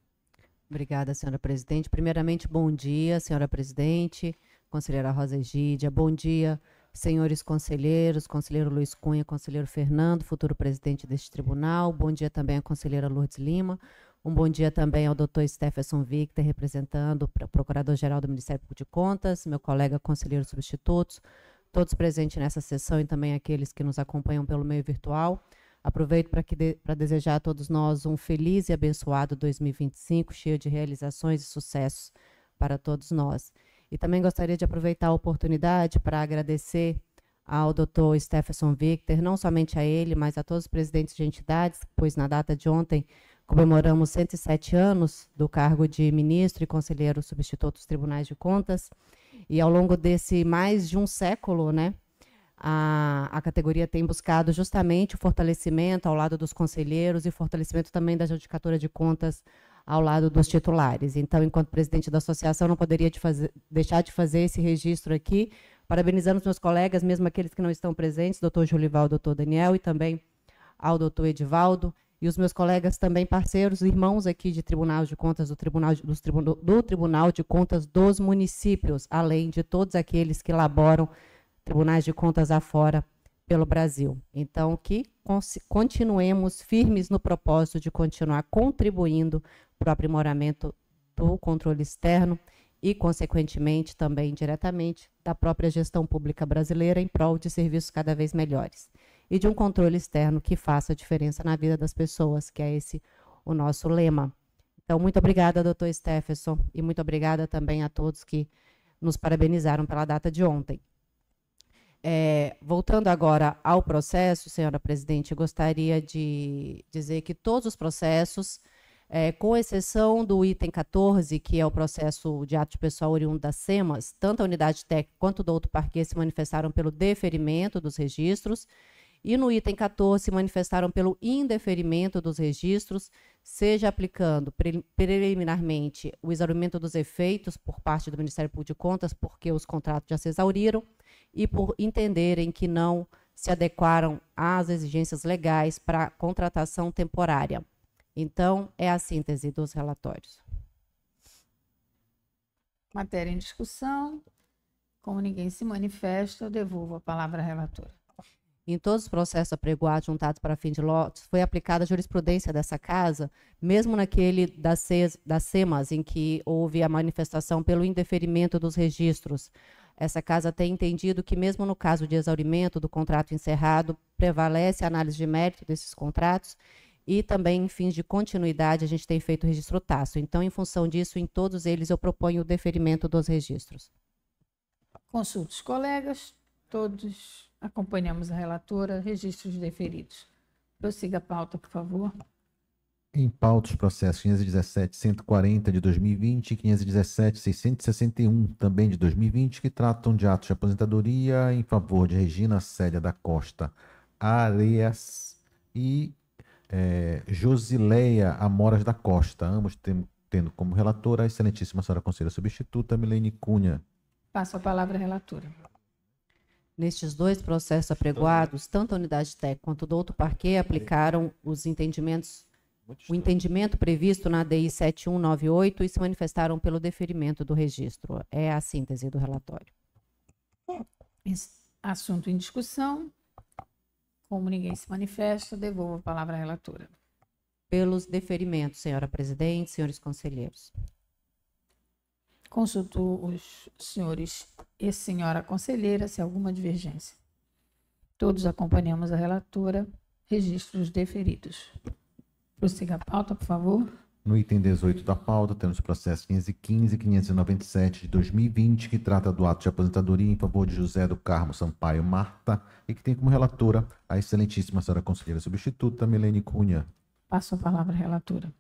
Obrigada, senhora presidente. Primeiramente, bom dia, senhora presidente, conselheira Rosa Egídia. Bom dia, senhores conselheiros, conselheiro Luiz Cunha, conselheiro Fernando, futuro presidente deste tribunal. Bom dia também à conselheira Lourdes Lima. Um bom dia também ao doutor Stephenson Victor, representando o Procurador-Geral do Ministério Público de Contas, meu colega conselheiro substitutos, todos presentes nessa sessão e também aqueles que nos acompanham pelo meio virtual. Aproveito para desejar a todos nós um feliz e abençoado 2025, cheio de realizações e sucessos para todos nós. E também gostaria de aproveitar a oportunidade para agradecer ao doutor Stephenson Victor, não somente a ele, mas a todos os presidentes de entidades, pois na data de ontem comemoramos 107 anos do cargo de ministro e conselheiro substituto dos Tribunais de Contas, e ao longo desse mais de um século, né, a categoria tem buscado justamente o fortalecimento ao lado dos conselheiros e fortalecimento também da Judicatura de Contas ao lado dos titulares. Então, enquanto presidente da associação, não poderia deixar de fazer esse registro aqui, parabenizando os meus colegas, mesmo aqueles que não estão presentes, doutor Julival, doutor Daniel, e também ao doutor Edivaldo, e os meus colegas também parceiros, irmãos aqui de Tribunal de Contas, do Tribunal de Contas dos municípios, além de todos aqueles que elaboram tribunais de contas afora pelo Brasil. Então, que continuemos firmes no propósito de continuar contribuindo para o aprimoramento do controle externo e, consequentemente, também diretamente da própria gestão pública brasileira em prol de serviços cada vez melhores. E de um controle externo que faça diferença na vida das pessoas, que é esse o nosso lema. Então, muito obrigada, doutor Stephenson, e muito obrigada também a todos que nos parabenizaram pela data de ontem. Voltando agora ao processo, senhora presidente, eu gostaria de dizer que todos os processos, com exceção do item 14, que é o processo de ato pessoal oriundo das SEMAS, tanto a unidade técnica quanto o doutor Parquet se manifestaram pelo deferimento dos registros, e no item 14 se manifestaram pelo indeferimento dos registros, seja aplicando preliminarmente o exaurimento dos efeitos por parte do Ministério Público de Contas, porque os contratos já se exauriram, e por entenderem que não se adequaram às exigências legais para contratação temporária. Então, é a síntese dos relatórios. Matéria em discussão. Como ninguém se manifesta, eu devolvo a palavra à relatora. Em todos os processos apregoados juntados para fim de lotes, foi aplicada a jurisprudência dessa casa, mesmo naquele das SEMAS, em que houve a manifestação pelo indeferimento dos registros. Essa casa tem entendido que, mesmo no caso de exaurimento do contrato encerrado, prevalece a análise de mérito desses contratos e também, em fins de continuidade, a gente tem feito o registro tácito. Então, em função disso, em todos eles, eu proponho o deferimento dos registros. Consulto os colegas, todos acompanhamos a relatora, registros deferidos. Prossiga a pauta, por favor. Em pauta, os processos 517.140 de 2020 e 517.661 também de 2020, que tratam de atos de aposentadoria em favor de Regina Célia da Costa Areas e Josileia Amoras da Costa, ambos tendo como relatora a excelentíssima senhora conselheira substituta Milene Cunha. Passo a palavra à relatora. Nestes dois processos apregoados, tanto a unidade técnica quanto o doutor Parquet aplicaram o entendimento previsto na DI 7198 e se manifestaram pelo deferimento do registro. É a síntese do relatório. Assunto em discussão. Como ninguém se manifesta, devolvo a palavra à relatora. Pelos deferimentos, senhora presidente, senhores conselheiros. Consulto os senhores e senhora conselheira se há alguma divergência. Todos acompanhamos a relatora. Registros deferidos. Prossiga a pauta, por favor. No item 18 da pauta, temos o processo 515 e 597 de 2020, que trata do ato de aposentadoria em favor de José do Carmo Sampaio Marta e que tem como relatora a excelentíssima senhora conselheira substituta Milene Cunha. Passo a palavra à relatora.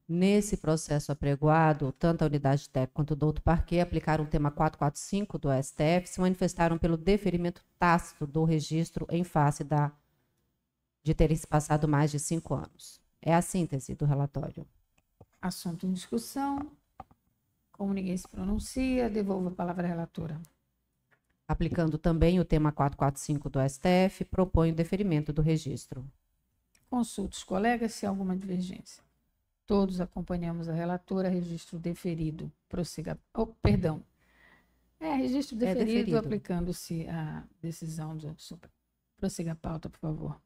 Nesse processo apregoado, tanto a unidade técnica quanto o doutor Parquet aplicaram o tema 445 do STF, se manifestaram pelo deferimento tácito do registro em face de terem se passado mais de 5 anos. É a síntese do relatório. Assunto em discussão. Como ninguém se pronuncia, devolvo a palavra à relatora. Aplicando também o tema 445 do STF, proponho o deferimento do registro. Consulto os colegas se há alguma divergência. Todos acompanhamos a relatora, registro deferido. Prossiga. Perdão. Registro deferido, deferido. aplicando-se a decisão do Supremo. Prossiga a pauta, por favor.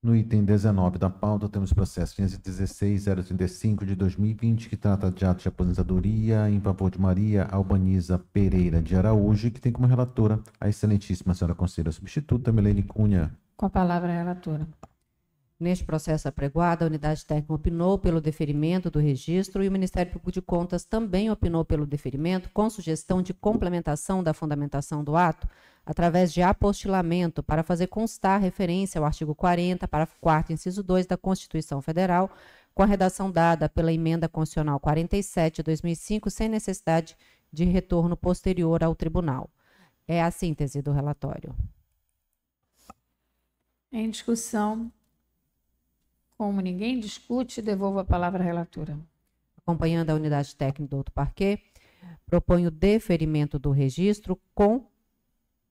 No item 19 da pauta, temos o processo 516-035 de 2020, que trata de ato de aposentadoria em favor de Maria Albaniza Pereira de Araújo, que tem como relatora a excelentíssima senhora conselheira substituta, Milene Cunha. Com a palavra a relatora. Neste processo apregoado, a unidade técnica opinou pelo deferimento do registro e o Ministério Público de Contas também opinou pelo deferimento, com sugestão de complementação da fundamentação do ato, através de apostilamento, para fazer constar referência ao artigo 40, parágrafo 4º, inciso 2 da Constituição Federal, com a redação dada pela Emenda Constitucional 47 de 2005, sem necessidade de retorno posterior ao tribunal. É a síntese do relatório. Em discussão, como ninguém discute, devolvo a palavra à relatora. Acompanhando a unidade técnica do outro parquê, proponho o deferimento do registro com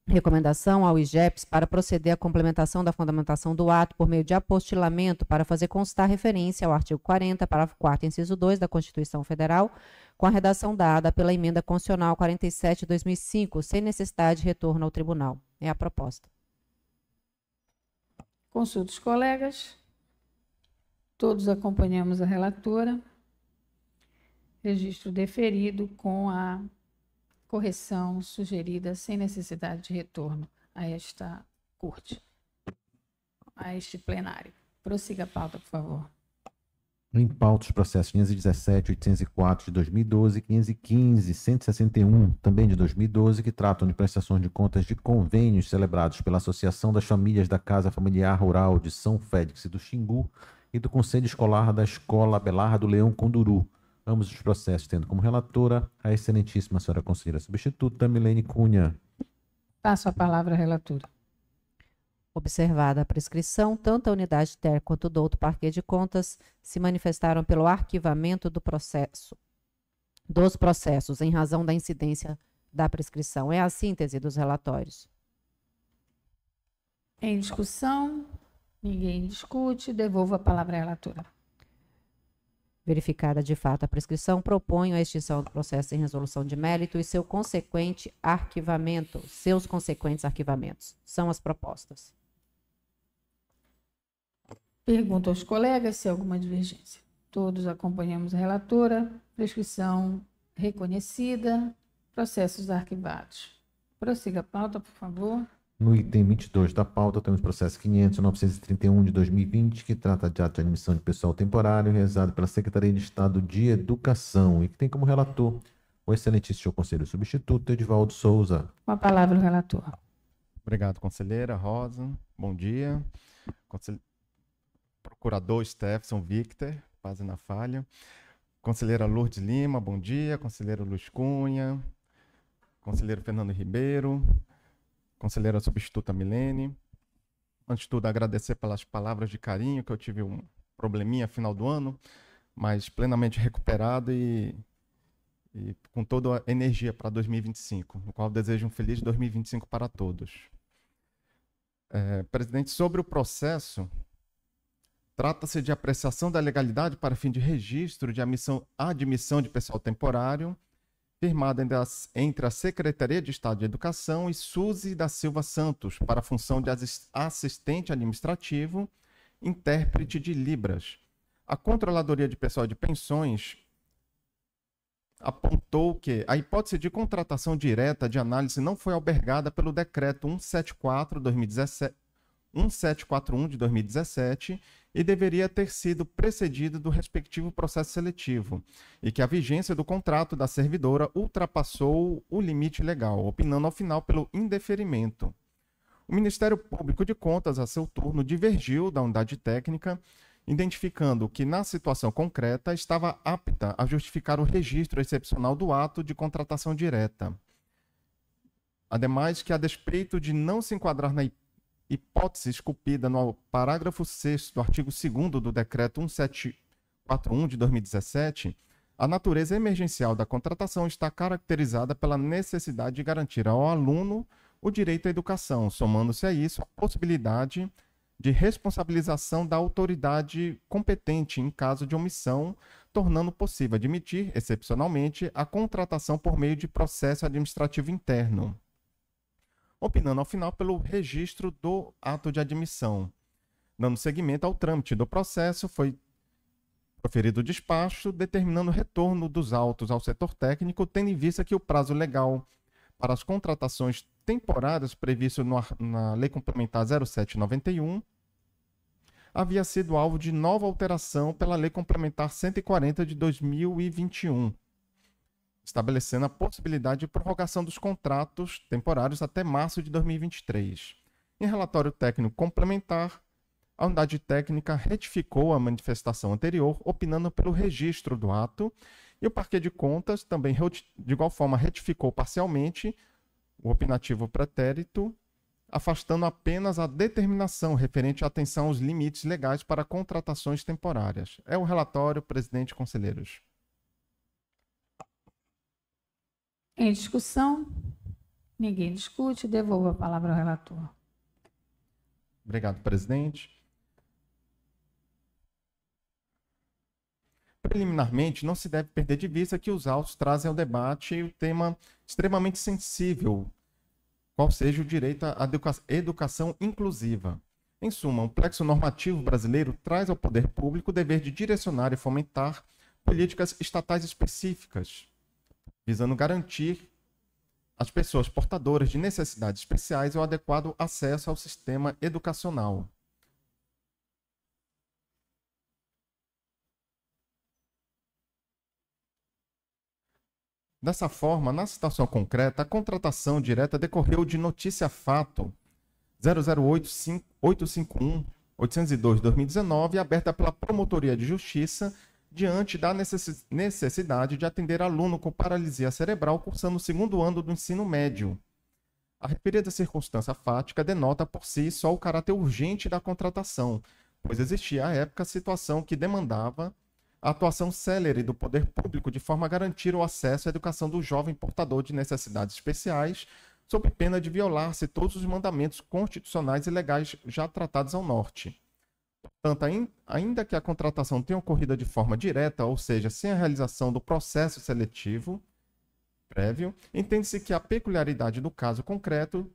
recomendação ao IGEPS para proceder à complementação da fundamentação do ato por meio de apostilamento para fazer constar referência ao artigo 40, parágrafo 4º, inciso 2 da Constituição Federal, com a redação dada pela Emenda Constitucional 47 de 2005, sem necessidade de retorno ao tribunal. É a proposta. Consulto os colegas. Todos acompanhamos a relatora. Registro deferido com a correção sugerida sem necessidade de retorno a esta corte, a este plenário. Prossiga a pauta, por favor. Em pauta, os processos 517, 804 de 2012, 515, 161, também de 2012, que tratam de prestações de contas de convênios celebrados pela Associação das Famílias da Casa Familiar Rural de São Félix e do Xingu e do Conselho Escolar da Escola Abelardo Leão Conduru. Ambos os processos tendo como relatora a excelentíssima senhora conselheira substituta, Milene Cunha. Passo a palavra à relatora. Observada a prescrição, tanto a unidade técnica quanto o douto parquê de contas se manifestaram pelo arquivamento dos processos em razão da incidência da prescrição. É a síntese dos relatórios. Em discussão, ninguém discute, devolvo a palavra à relatora. Verificada de fato a prescrição, proponho a extinção do processo em resolução de mérito e seus consequentes arquivamentos. São as propostas. Pergunto aos colegas se há alguma divergência. Todos acompanhamos a relatora. Prescrição reconhecida. Processos arquivados. Prossiga a pauta, por favor. No item 22 da pauta, temos o processo 500.931 de 2020, que trata de ato de admissão de pessoal temporário realizado pela Secretaria de Estado de Educação e que tem como relator o excelentíssimo conselheiro substituto, Edivaldo Souza. Com a palavra o relator. Obrigado, conselheira Rosa. Bom dia. Procurador Stefson Victor, paz na falha. Conselheira Lourdes Lima, bom dia. Conselheiro Luiz Cunha. Conselheiro Fernando Ribeiro. Conselheira substituta Milene. Antes de tudo, agradecer pelas palavras de carinho, que eu tive um probleminha final do ano, mas plenamente recuperado e com toda a energia para 2025, no qual desejo um feliz 2025 para todos. Presidente, sobre o processo, trata-se de apreciação da legalidade para fim de registro de admissão de pessoal temporário, firmada entre a Secretaria de Estado de Educação e Suzy da Silva Santos, para a função de assistente administrativo, intérprete de Libras. A Controladoria de Pessoal de Pensões apontou que a hipótese de contratação direta de análise não foi albergada pelo Decreto 1741 de 2017 e deveria ter sido precedido do respectivo processo seletivo, e que a vigência do contrato da servidora ultrapassou o limite legal, opinando ao final pelo indeferimento. O Ministério Público de Contas, a seu turno, divergiu da unidade técnica, identificando que, na situação concreta, estava apta a justificar o registro excepcional do ato de contratação direta. Ademais, que a despeito de não se enquadrar na hipótese esculpida no parágrafo 6º do artigo 2º do Decreto 1741 de 2017, a natureza emergencial da contratação está caracterizada pela necessidade de garantir ao aluno o direito à educação, somando-se a isso a possibilidade de responsabilização da autoridade competente em caso de omissão, tornando possível admitir, excepcionalmente, a contratação por meio de processo administrativo interno. Opinando, ao final, pelo registro do ato de admissão. Dando seguimento ao trâmite do processo, foi proferido o despacho, determinando o retorno dos autos ao setor técnico, tendo em vista que o prazo legal para as contratações temporárias previsto na Lei Complementar 0791 havia sido alvo de nova alteração pela Lei Complementar 140 de 2021, estabelecendo a possibilidade de prorrogação dos contratos temporários até março de 2023. Em relatório técnico complementar, a unidade técnica retificou a manifestação anterior, opinando pelo registro do ato, e o Parquê de Contas também, de igual forma, retificou parcialmente o opinativo pretérito, afastando apenas a determinação referente à atenção aos limites legais para contratações temporárias. É o relatório, presidente e conselheiros. Em discussão? Ninguém discute. Devolvo a palavra ao relator. Obrigado, presidente. Preliminarmente, não se deve perder de vista que os autos trazem ao debate o tema extremamente sensível, qual seja o direito à educação inclusiva. Em suma, o plexo normativo brasileiro traz ao poder público o dever de direcionar e fomentar políticas estatais específicas, visando garantir às pessoas portadoras de necessidades especiais o adequado acesso ao sistema educacional. Dessa forma, na situação concreta, a contratação direta decorreu de notícia-fato 00851-802-2019, aberta pela Promotoria de Justiça, diante da necessidade de atender aluno com paralisia cerebral cursando o 2º ano do ensino médio. A referida circunstância fática denota por si só o caráter urgente da contratação, pois existia à época situação que demandava a atuação célere do poder público de forma a garantir o acesso à educação do jovem portador de necessidades especiais, sob pena de violar-se todos os mandamentos constitucionais e legais já tratados ao norte. Portanto, ainda que a contratação tenha ocorrido de forma direta, ou seja, sem a realização do processo seletivo prévio, entende-se que a peculiaridade do caso concreto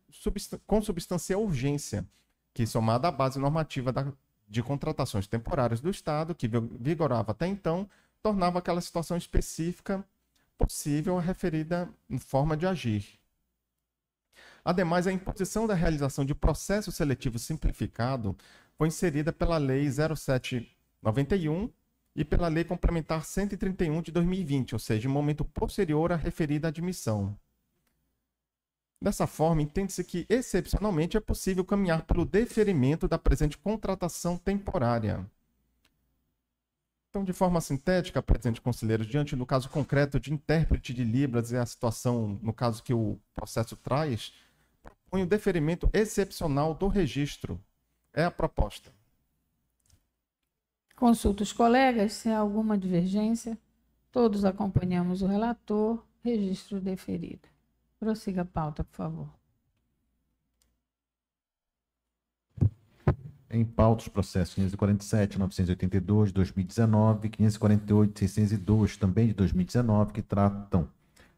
consubstancia a urgência, que, somada à base normativa de contratações temporárias do Estado, que vigorava até então, tornava aquela situação específica possível a referida forma de agir. Ademais, a imposição da realização de processo seletivo simplificado foi inserida pela Lei 0791 e pela Lei Complementar 131 de 2020, ou seja, em momento posterior à referida admissão. Dessa forma, entende-se que, excepcionalmente, é possível caminhar pelo deferimento da presente contratação temporária. Então, de forma sintética, presidente conselheiro, diante do caso concreto de intérprete de Libras e a situação, no caso que o processo traz, propõe o deferimento excepcional do registro. É a proposta. Consulto os colegas se há alguma divergência. Todos acompanhamos o relator. Registro deferido. Prossiga a pauta, por favor. Em pauta, os processos 547, 982, 2019, 548, 602, também de 2019, que tratam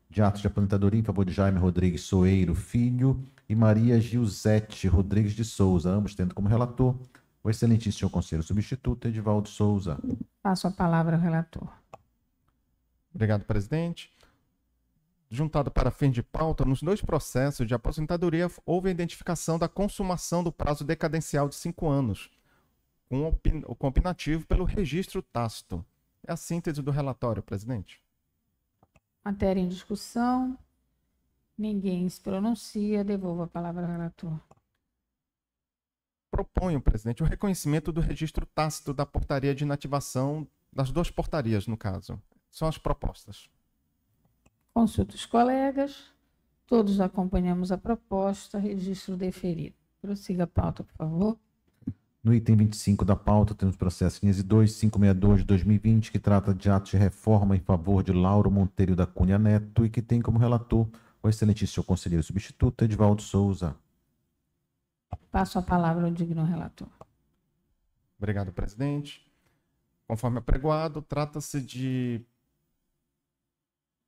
de atos de aposentadoria em favor de Jaime Rodrigues Soeiro Filho e Maria Gilzete Rodrigues de Souza, ambos tendo como relator o excelentíssimo conselheiro substituto Edivaldo Souza. Passo a palavra ao relator. Obrigado, presidente. Juntado para fim de pauta, nos dois processos de aposentadoria houve a identificação da consumação do prazo decadencial de 5 anos, com o opinativo pelo registro tácito. É a síntese do relatório, presidente. Matéria em discussão. Ninguém se pronuncia. Devolvo a palavra ao relator. Proponho, presidente, o reconhecimento do registro tácito da portaria de inativação, das duas portarias, no caso. São as propostas. Consulto os colegas. Todos acompanhamos a proposta. Registro deferido. Prossiga a pauta, por favor. No item 25 da pauta, temos o processo 502 de 2020, que trata de atos de reforma em favor de Lauro Monteiro da Cunha Neto e que tem como relator o excelentíssimo conselheiro substituto Edivaldo Souza. Passo a palavra ao digno relator. Obrigado, presidente. Conforme apregoado, trata-se de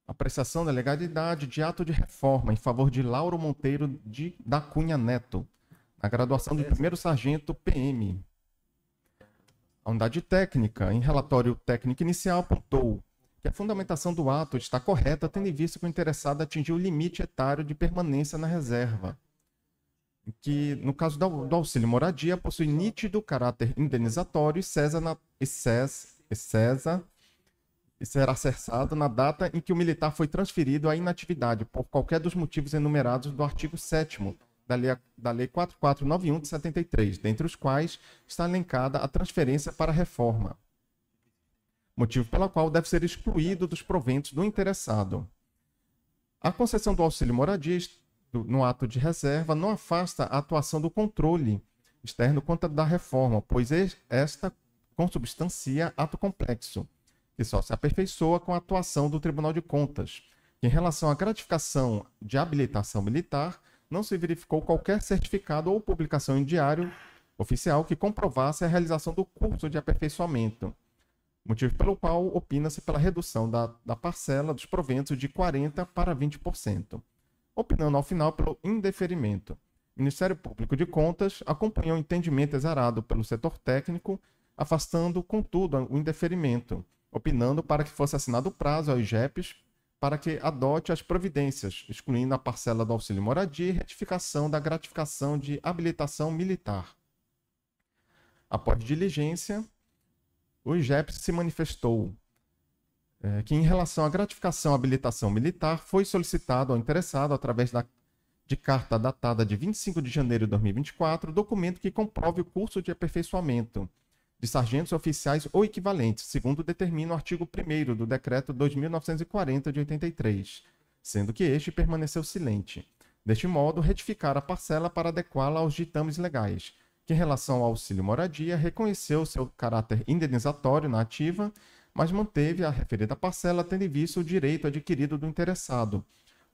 apreciação da legalidade de ato de reforma em favor de Lauro Monteiro da Cunha Neto, na graduação de 1º sargento PM. A unidade técnica, em relatório técnico inicial, apontou que a fundamentação do ato está correta, tendo em vista que o interessado atingiu o limite etário de permanência na reserva, que, no caso do auxílio moradia, possui nítido caráter indenizatório e será cessado na data em que o militar foi transferido à inatividade por qualquer dos motivos enumerados do artigo 7º da Lei 4491 de 73, dentre os quais está elencada a transferência para a reforma, motivo pelo qual deve ser excluído dos proventos do interessado. A concessão do auxílio moradia no ato de reserva não afasta a atuação do controle externo quanto da reforma, pois esta consubstancia ato complexo, que só se aperfeiçoa com a atuação do Tribunal de Contas, que, em relação à gratificação de habilitação militar, não se verificou qualquer certificado ou publicação em diário oficial que comprovasse a realização do curso de aperfeiçoamento, motivo pelo qual opina-se pela redução da parcela dos proventos de 40% para 20%, opinando ao final pelo indeferimento. O Ministério Público de Contas acompanhou o entendimento exarado pelo setor técnico, afastando, contudo, o indeferimento, opinando para que fosse assinado o prazo ao IGEPES para que adote as providências, excluindo a parcela do auxílio moradia e retificação da gratificação de habilitação militar. Após diligência, o IGEPES se manifestou que, em relação à gratificação e habilitação militar, foi solicitado ao interessado, através de carta datada de 25 de janeiro de 2024, documento que comprove o curso de aperfeiçoamento de sargentos oficiais ou equivalentes, segundo determina o artigo 1º do Decreto 2.940 de 83, sendo que este permaneceu silente. Deste modo, retificar a parcela para adequá-la aos ditames legais, que, em relação ao auxílio moradia, reconheceu seu caráter indenizatório na ativa, mas manteve a referida parcela, tendo em vista o direito adquirido do interessado,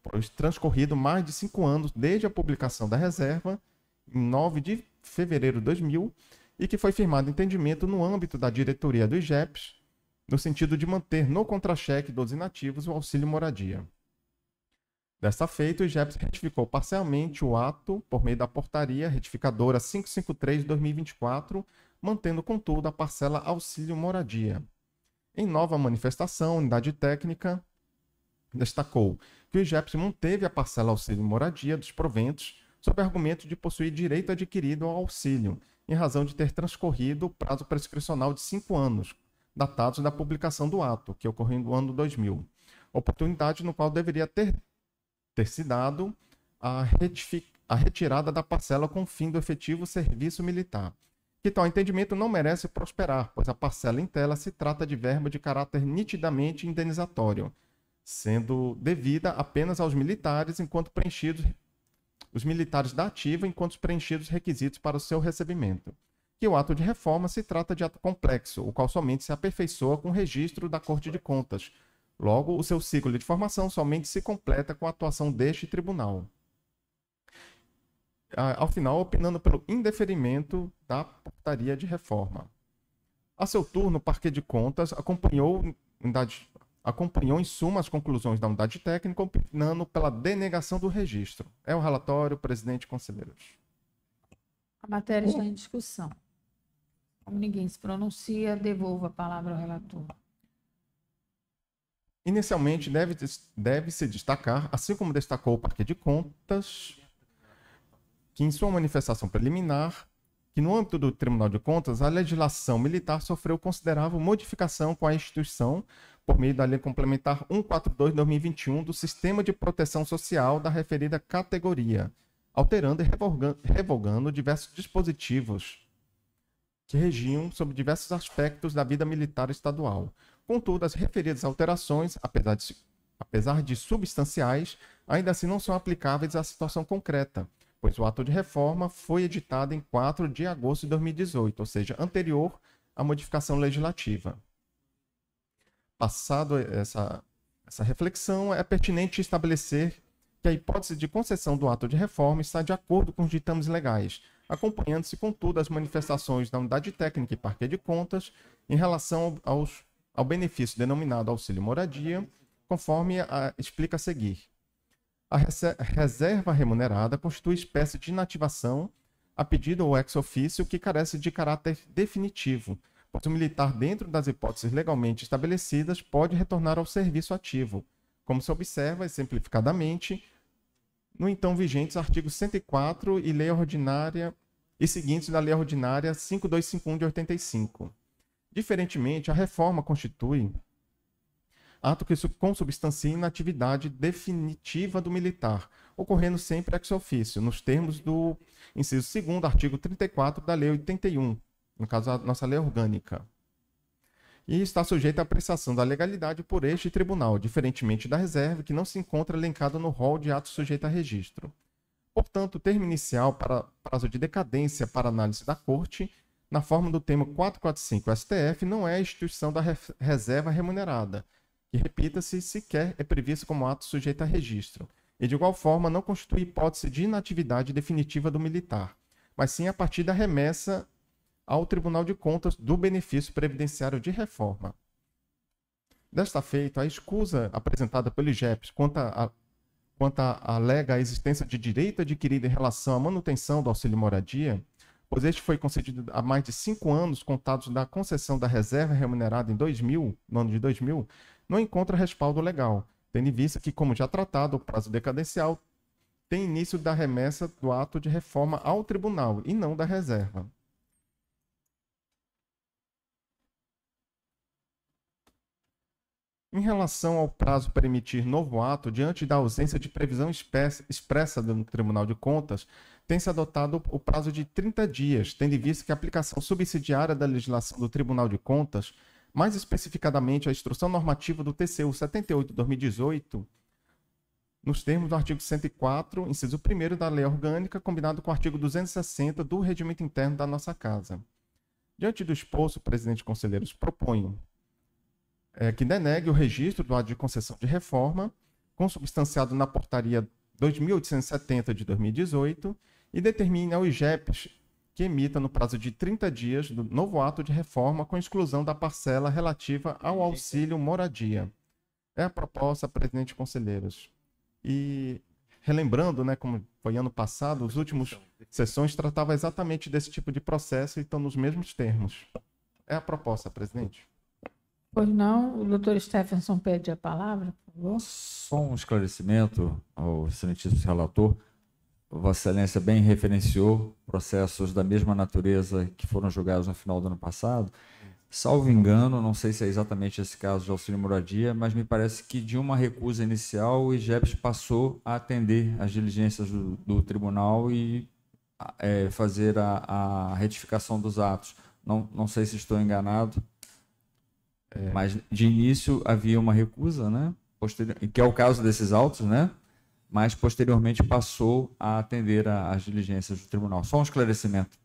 pois transcorrido mais de 5 anos desde a publicação da reserva, em 9 de fevereiro de 2000, e que foi firmado entendimento no âmbito da diretoria do IGEPES, no sentido de manter no contra-cheque dos inativos o auxílio moradia. Desta feita, o IGEPES retificou parcialmente o ato por meio da portaria retificadora 553 de 2024, mantendo, contudo, a parcela auxílio moradia. Em nova manifestação, a unidade técnica destacou que o IGEPES manteve a parcela auxílio moradia dos proventos sob argumento de possuir direito adquirido ao auxílio, em razão de ter transcorrido o prazo prescricional de 5 anos, datados da publicação do ato, que ocorreu no ano 2000, oportunidade no qual deveria ter se dado a retirada da parcela com o fim do efetivo serviço militar. Que tal entendimento não merece prosperar, pois a parcela em tela se trata de verba de caráter nitidamente indenizatório, sendo devida apenas aos militares enquanto preenchidos os militares da ativa enquanto preenchidos os requisitos para o seu recebimento. Que o ato de reforma se trata de ato complexo, o qual somente se aperfeiçoa com o registro da Corte de Contas. Logo, o seu ciclo de formação somente se completa com a atuação deste tribunal. Ao final, opinando pelo indeferimento da portaria de reforma. A seu turno, o Parquê de Contas acompanhou em suma as conclusões da unidade técnica, opinando pela denegação do registro. É o relatório, presidente e conselheiros. A matéria está em discussão. Como ninguém se pronuncia, devolvo a palavra ao relator. Inicialmente, deve-se destacar, assim como destacou o Parquê de Contas, que em sua manifestação preliminar, que no âmbito do Tribunal de Contas, a legislação militar sofreu considerável modificação com a instituição por meio da Lei Complementar 142/2021 do Sistema de Proteção Social da referida categoria, alterando e revogando diversos dispositivos que regiam sobre diversos aspectos da vida militar estadual. Contudo, as referidas alterações, apesar de substanciais, ainda assim não são aplicáveis à situação concreta, pois o ato de reforma foi editado em 4 de agosto de 2018, ou seja, anterior à modificação legislativa. Passado essa reflexão, é pertinente estabelecer que a hipótese de concessão do ato de reforma está de acordo com os ditames legais, acompanhando-se, contudo, as manifestações da unidade técnica e parquê de contas em relação ao benefício denominado auxílio moradia, conforme explica a seguir. A reserva remunerada constitui espécie de inativação a pedido ou ex officio que carece de caráter definitivo, pois o militar, dentro das hipóteses legalmente estabelecidas, pode retornar ao serviço ativo, como se observa exemplificadamente no então vigentes artigos 104 e lei ordinária e seguintes da Lei Ordinária 5251 de 85. Diferentemente, a reforma constitui ato que consubstancia inatividade definitiva do militar, ocorrendo sempre ex officio, nos termos do inciso 2º, artigo 34 da Lei 81, no caso a nossa lei orgânica. E está sujeita à apreciação da legalidade por este tribunal, diferentemente da reserva, que não se encontra elencada no rol de atos sujeitos a registro. Portanto, o termo inicial para prazo de decadência para análise da Corte, na forma do termo 445 STF, não é a instituição da reserva remunerada, que, repita-se, sequer é previsto como ato sujeito a registro, e de igual forma não constitui hipótese de inatividade definitiva do militar, mas sim a partir da remessa ao Tribunal de Contas do benefício previdenciário de reforma. Desta feita, a escusa apresentada pelo IGEPS quanto à alega a existência de direito adquirido em relação à manutenção do auxílio moradia, pois este foi concedido há mais de 5 anos contados da concessão da reserva remunerada em 2000, no ano de 2000, não encontra respaldo legal, tendo em vista que, como já tratado, o prazo decadencial tem início da remessa do ato de reforma ao tribunal e não da reserva. Em relação ao prazo para emitir novo ato, diante da ausência de previsão expressa do Tribunal de Contas, tem-se adotado o prazo de 30 dias, tendo em vista que a aplicação subsidiária da legislação do Tribunal de Contas, mais especificadamente a Instrução Normativa do TCU 78/2018, nos termos do artigo 104, inciso 1º da Lei Orgânica, combinado com o artigo 260 do Regimento Interno da nossa Casa. Diante do exposto, presidente e conselheiros, proponho que denegue o registro do ato de concessão de reforma, consubstanciado na portaria 2870 de 2018, e determine ao IGEPS que emita no prazo de 30 dias do novo ato de reforma com exclusão da parcela relativa ao auxílio moradia. É a proposta, presidente e conselheiros. E relembrando, né, como foi ano passado, as últimas sessões tratavam exatamente desse tipo de processo e estão nos mesmos termos. É a proposta, presidente. Pois não, o doutor Stephenson pede a palavra, por favor. Só um esclarecimento ao excelentíssimo relator. Vossa Excelência bem referenciou processos da mesma natureza que foram julgados no final do ano passado. Salvo engano, não sei se é exatamente esse caso de auxílio moradia, mas me parece que de uma recusa inicial o IGEPS passou a atender as diligências do tribunal e fazer a retificação dos atos. Não sei se estou enganado. Mas de início havia uma recusa, né? Que é o caso desses autos, né? Mas posteriormente passou a atender às diligências do tribunal. Só um esclarecimento.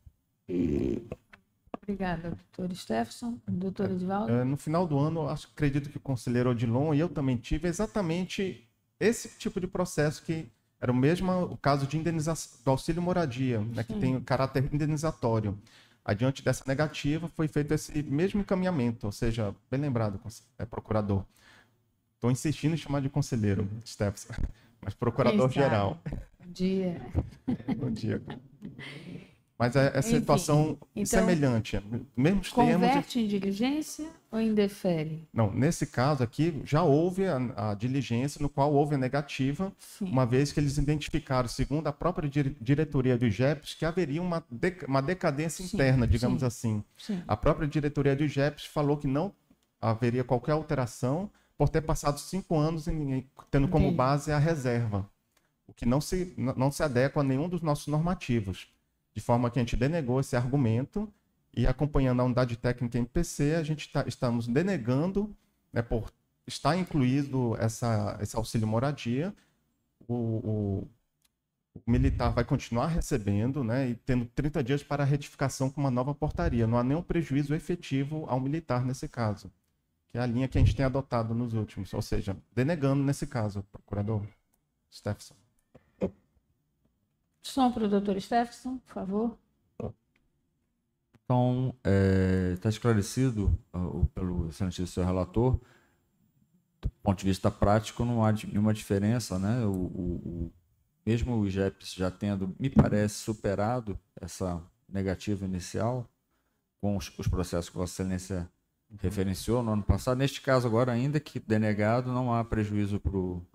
Obrigada, doutor Stephenson. Doutor Edivaldo? No final do ano, acredito que o conselheiro Odilon e eu também tive exatamente esse tipo de processo, que era o caso de indenização do auxílio moradia, né, que tem caráter indenizatório. Adiante dessa negativa, foi feito esse mesmo encaminhamento, ou seja, bem lembrado, procurador. Estou insistindo em chamar de conselheiro, Stephenson, mas procurador-geral. Bom dia. Bom dia. Mas é situação então, semelhante, mesmos termos. Converte em diligência ou indefere? Não, nesse caso aqui já houve a diligência no qual houve a negativa, uma vez que eles identificaram, segundo a própria diretoria do IGEPS, que haveria uma decadência interna, digamos assim. Sim. A própria diretoria do IGEPS falou que não haveria qualquer alteração por ter passado 5 anos tendo como base a reserva, o que não se adequa a nenhum dos nossos normativos. De forma que a gente denegou esse argumento e, acompanhando a unidade técnica MPC, a gente estamos denegando, né, por estar incluído esse auxílio moradia. O militar vai continuar recebendo, né, e tendo 30 dias para retificação com uma nova portaria. Não há nenhum prejuízo efetivo ao militar nesse caso, que é a linha que a gente tem adotado nos últimos, ou seja, denegando nesse caso, procurador Stephenson. Som para o doutor Stephenson, por favor. Então, está esclarecido pelo excelentíssimo senhor relator, do ponto de vista prático, não há nenhuma diferença, né? Mesmo o IGEPS já tendo, me parece, superado essa negativa inicial, com os processos que Vossa Excelência referenciou no ano passado. Neste caso, agora, ainda que denegado, não há prejuízo para o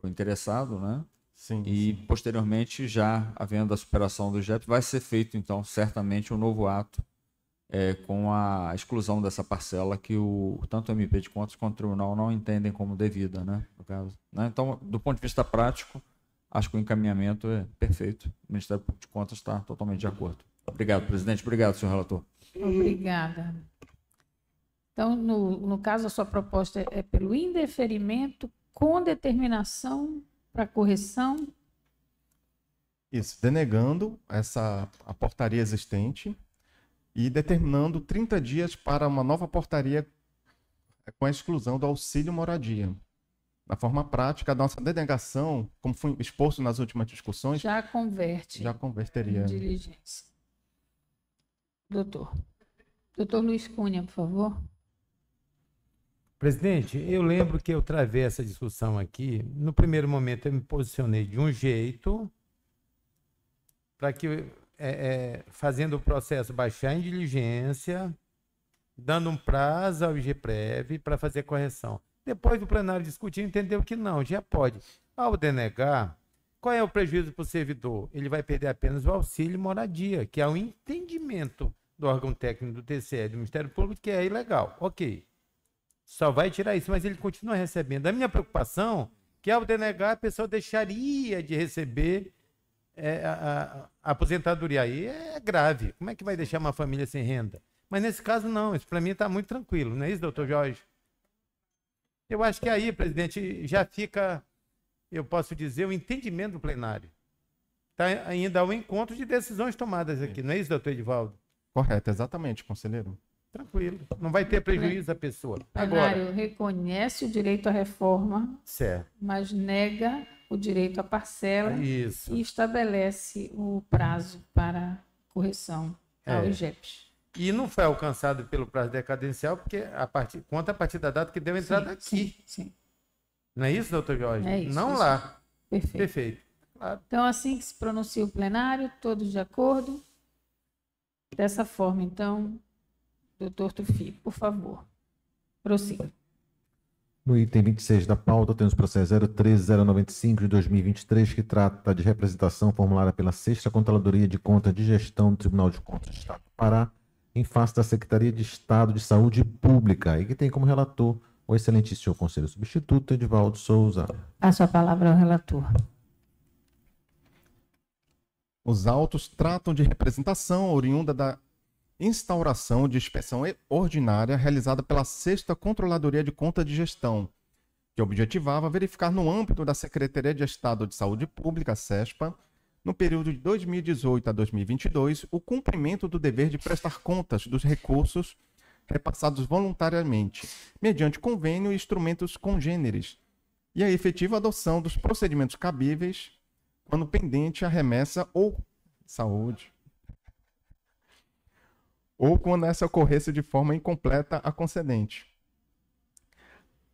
interessado, né? Sim, E, sim. posteriormente, já havendo a superação do IGEPS, vai ser feito, então, certamente, um novo ato com a exclusão dessa parcela que tanto o MP de Contas quanto o Tribunal não entendem como devida, né? No caso, né? Então, do ponto de vista prático, acho que o encaminhamento é perfeito. O Ministério Público de Contas está totalmente de acordo. Obrigado, presidente. Obrigado, senhor relator. Obrigada. Então, no caso, a sua proposta é pelo indeferimento com determinação para correção. Isso, denegando a portaria existente e determinando 30 dias para uma nova portaria com a exclusão do auxílio moradia. Na forma prática, a nossa denegação, como foi exposto nas últimas discussões, Já converteria em em diligência. Doutor Luiz Cunha, por favor. Presidente, eu lembro que eu travei essa discussão aqui. No primeiro momento, eu me posicionei de um jeito para que, fazendo o processo baixar em diligência, dando um prazo ao IGPREV para fazer correção. Depois do plenário discutir, entendeu que não, já pode. Ao denegar, qual é o prejuízo para o servidor? Ele vai perder apenas o auxílio moradia, que é o entendimento do órgão técnico do TCE, do Ministério Público, que é ilegal. Ok. Só vai tirar isso, mas ele continua recebendo. A minha preocupação é que, ao denegar, a pessoa deixaria de receber a aposentadoria. Aí é grave. Como é que vai deixar uma família sem renda? Mas nesse caso, não. Isso para mim está muito tranquilo. Não é isso, doutor Jorge? Eu acho que aí, presidente, já fica, eu posso dizer, o entendimento do plenário. Está ainda ao encontro de decisões tomadas aqui. Não é isso, doutor Edivaldo? Correto, exatamente, conselheiro. Tranquilo. Não vai ter prejuízo à pessoa. O plenário reconhece o direito à reforma, Certo. mas nega o direito à parcela Isso. e estabelece o prazo para correção ao IGEPS. E não foi alcançado pelo prazo decadencial, porque conta a partir da data que deu entrada aqui. Sim. Não é isso, doutor Jorge? É isso, não isso. lá. Perfeito. Perfeito. Claro. Então, assim que se pronuncia o plenário, todos de acordo? Dessa forma, então, doutor Tufi, por favor, prossiga. No item 26 da pauta, temos o processo 013.095 de 2023, que trata de representação formulada pela 6ª Controladoria de Contas de Gestão do Tribunal de Contas do Estado do Pará, em face da Secretaria de Estado de Saúde Pública, e que tem como relator o excelentíssimo conselheiro substituto, Edivaldo Souza. Passo a palavra ao relator. Os autos tratam de representação oriunda da instauração de inspeção ordinária realizada pela 6ª Controladoria de Contas de Gestão, que objetivava verificar no âmbito da Secretaria de Estado de Saúde Pública, SESPA, no período de 2018 a 2022, o cumprimento do dever de prestar contas dos recursos repassados voluntariamente, mediante convênio e instrumentos congêneres, e a efetiva adoção dos procedimentos cabíveis quando pendente a remessa ou saúde, ou quando essa ocorresse de forma incompleta a concedente.